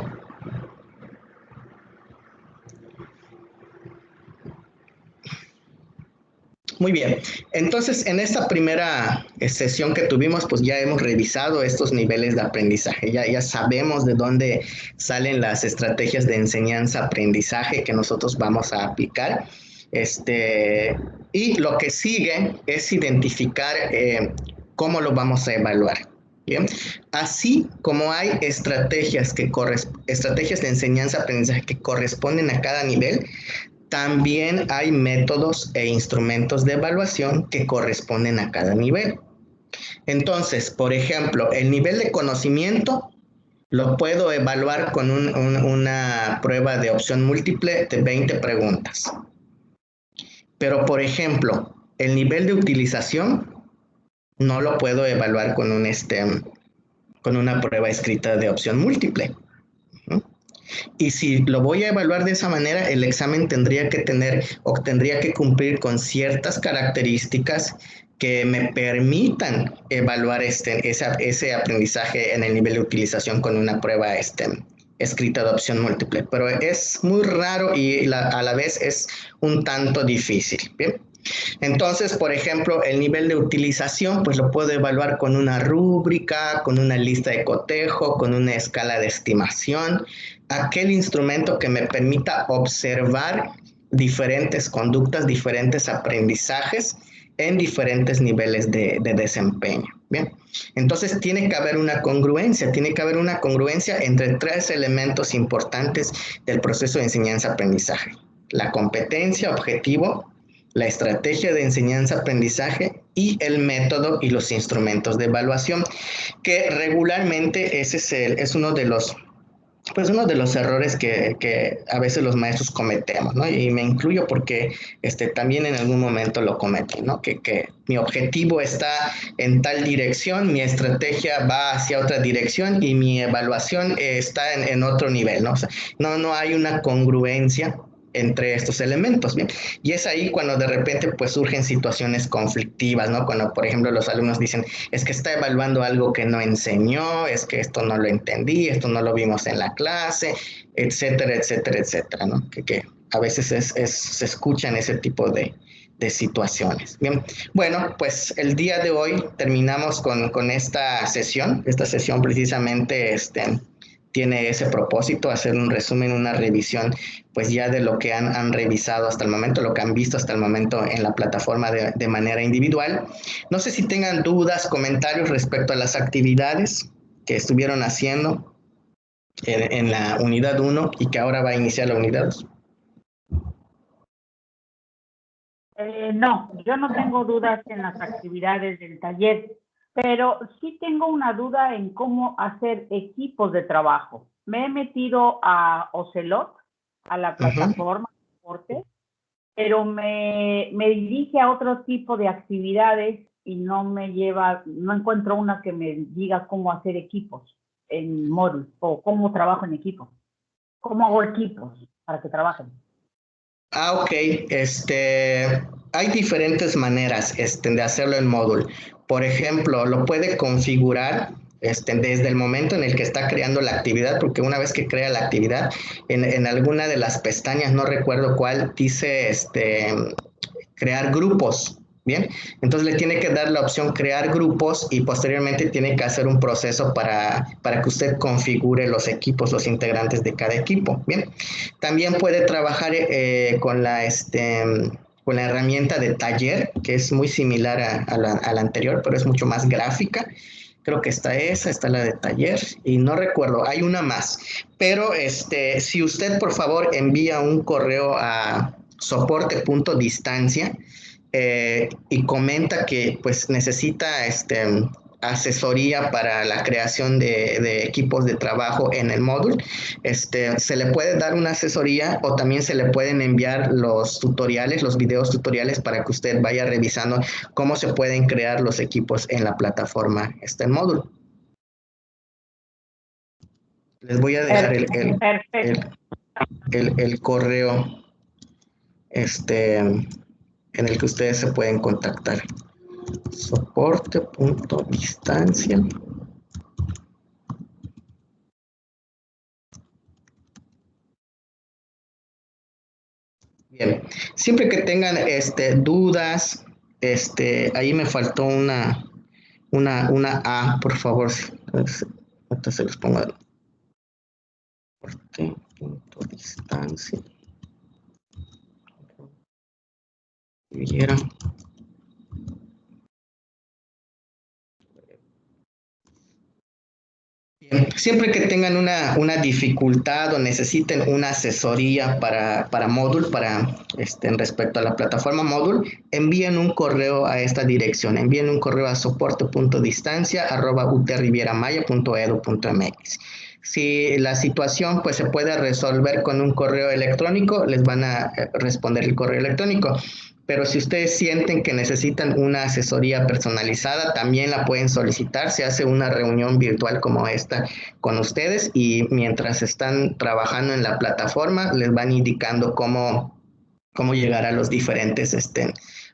Speaker 1: Muy bien, entonces en esta primera sesión que tuvimos, pues ya hemos revisado estos niveles de aprendizaje, ya sabemos de dónde salen las estrategias de enseñanza-aprendizaje que nosotros vamos a aplicar. Y lo que sigue es identificar cómo lo vamos a evaluar. Bien, así como hay estrategias de enseñanza-aprendizaje que corresponden a cada nivel, también hay métodos e instrumentos de evaluación que corresponden a cada nivel. Entonces, por ejemplo, el nivel de conocimiento lo puedo evaluar con una prueba de opción múltiple de 20 preguntas. Pero, por ejemplo, el nivel de utilización no lo puedo evaluar con una prueba escrita de opción múltiple. Y si lo voy a evaluar de esa manera, el examen tendría que cumplir con ciertas características que me permitan evaluar ese aprendizaje en el nivel de utilización con una prueba escrita de opción múltiple. Pero es muy raro y a la vez es un tanto difícil. Bien. Entonces, por ejemplo, el nivel de utilización, pues lo puedo evaluar con una rúbrica, con una lista de cotejo, con una escala de estimación, aquel instrumento que me permita observar diferentes conductas, diferentes aprendizajes en diferentes niveles de desempeño. Bien, entonces tiene que haber una congruencia entre 3 elementos importantes del proceso de enseñanza-aprendizaje: la competencia, objetivo, la estrategia de enseñanza-aprendizaje y el método y los instrumentos de evaluación, que regularmente ese es uno de los errores que a veces los maestros cometemos, ¿no? Y me incluyo porque también en algún momento lo cometí, ¿no? Que mi objetivo está en tal dirección, mi estrategia va hacia otra dirección y mi evaluación está en otro nivel, ¿no? O sea, no hay una congruencia entre estos elementos, ¿bien? Y es ahí cuando de repente pues surgen situaciones conflictivas, ¿no? Cuando, por ejemplo, los alumnos dicen, es que está evaluando algo que no enseñó, es que esto no lo entendí, esto no lo vimos en la clase, etcétera, etcétera, etcétera, ¿no? Que a veces se escuchan ese tipo de situaciones. Bien, bueno, pues el día de hoy terminamos con esta sesión. Esta sesión precisamente tiene ese propósito, hacer un resumen, una revisión, pues ya de lo que han revisado hasta el momento, lo que han visto hasta el momento en la plataforma de manera individual. No sé si tengan dudas, comentarios respecto a las actividades que estuvieron haciendo en la unidad 1 y que ahora va a iniciar la unidad 2.
Speaker 3: No, yo no tengo dudas en las actividades del taller, pero sí tengo una duda en cómo hacer equipos de trabajo. Me he metido a Ocelot, a la plataforma de deporte, pero me dirige a otro tipo de actividades y no encuentro una que me diga cómo hacer equipos en Moodle o cómo trabajo en equipos. ¿Cómo hago equipos para que trabajen?
Speaker 1: Ok, hay diferentes maneras de hacerlo en Moodle. Por ejemplo, lo puede configurar desde el momento en el que está creando la actividad, porque una vez que crea la actividad, en alguna de las pestañas, no recuerdo cuál, dice crear grupos. Bien, entonces le tiene que dar la opción crear grupos y posteriormente tiene que hacer un proceso para que usted configure los equipos, los integrantes de cada equipo. Bien, también puede trabajar con la herramienta de taller, que es muy similar a la anterior, pero es mucho más gráfica. Creo que está la de taller y no recuerdo, hay una más. Pero si usted por favor envía un correo a soporte.distancia y comenta que pues necesita asesoría para la creación de equipos de trabajo en el módulo, se le puede dar una asesoría o también se le pueden enviar los tutoriales, los videos tutoriales para que usted vaya revisando cómo se pueden crear los equipos en la plataforma módulo. Les voy a dejar el correo en el que ustedes se pueden contactar. Soporte.distancia. Bien, siempre que tengan dudas, ahí me faltó una A, por favor. Ahorita se los pongo. Soporte.distancia. Vieran. Siempre que tengan una dificultad o necesiten una asesoría para Moodle, en respecto a la plataforma Moodle, envíen un correo a esta dirección, envíen un correo a soporte.distancia@utrivieramaya.edu.mx. Si la situación pues se puede resolver con un correo electrónico, les van a responder el correo electrónico. Pero si ustedes sienten que necesitan una asesoría personalizada, también la pueden solicitar. Se hace una reunión virtual como esta con ustedes y mientras están trabajando en la plataforma, les van indicando cómo llegar a los diferentes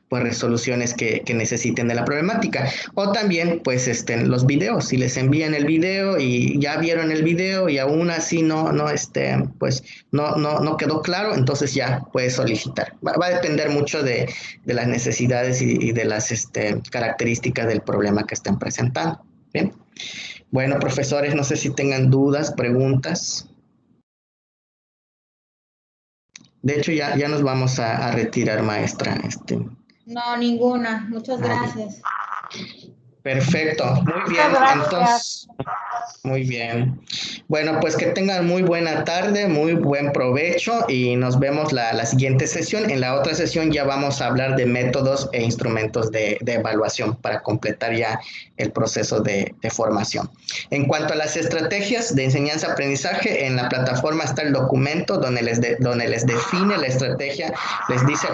Speaker 1: pues resoluciones que necesiten de la problemática. O también pues los videos, si les envían el video y ya vieron el video y aún así no quedó claro, entonces ya puede solicitar. Va a depender mucho de las necesidades y de las características del problema que estén presentando. Bien. Bueno, profesores, no sé si tengan dudas, preguntas. De hecho, ya nos vamos a retirar, maestra.
Speaker 2: No, ninguna. Muchas gracias.
Speaker 1: Perfecto, muy bien. Entonces, muy bien. Bueno, pues que tengan muy buena tarde, muy buen provecho y nos vemos la siguiente sesión. En la otra sesión ya vamos a hablar de métodos e instrumentos de evaluación para completar ya el proceso de formación. En cuanto a las estrategias de enseñanza-aprendizaje, en la plataforma está el documento donde les define la estrategia, les dice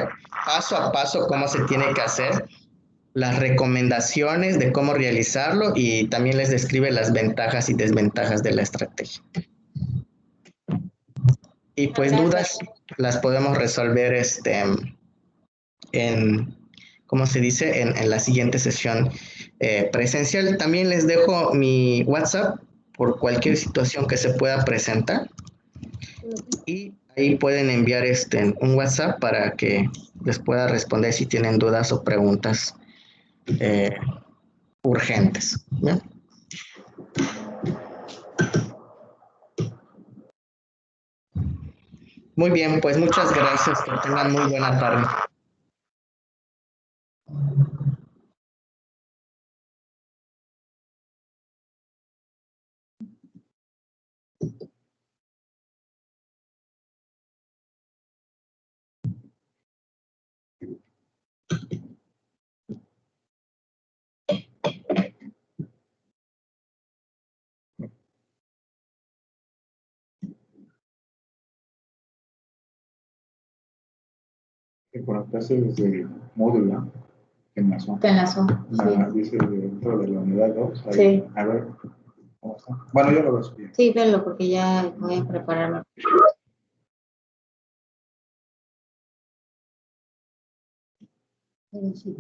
Speaker 1: paso a paso cómo se tiene que hacer, las recomendaciones de cómo realizarlo y también les describe las ventajas y desventajas de la estrategia. Y pues dudas las podemos resolver ¿cómo se dice? En la siguiente sesión presencial. También les dejo mi WhatsApp por cualquier situación que se pueda presentar. Y ahí pueden enviar un WhatsApp para que les pueda responder si tienen dudas o preguntas urgentes. ¿Bien? Muy bien, pues muchas gracias, que tengan muy buena tarde.
Speaker 8: Que conectarse desde el módulo que enlazó. Dice dentro de la unidad 2. Ahí, sí. A ver, ¿cómo está? Bueno, yo lo veo bien.
Speaker 2: Sí, venlo porque ya voy a prepararme. Sí.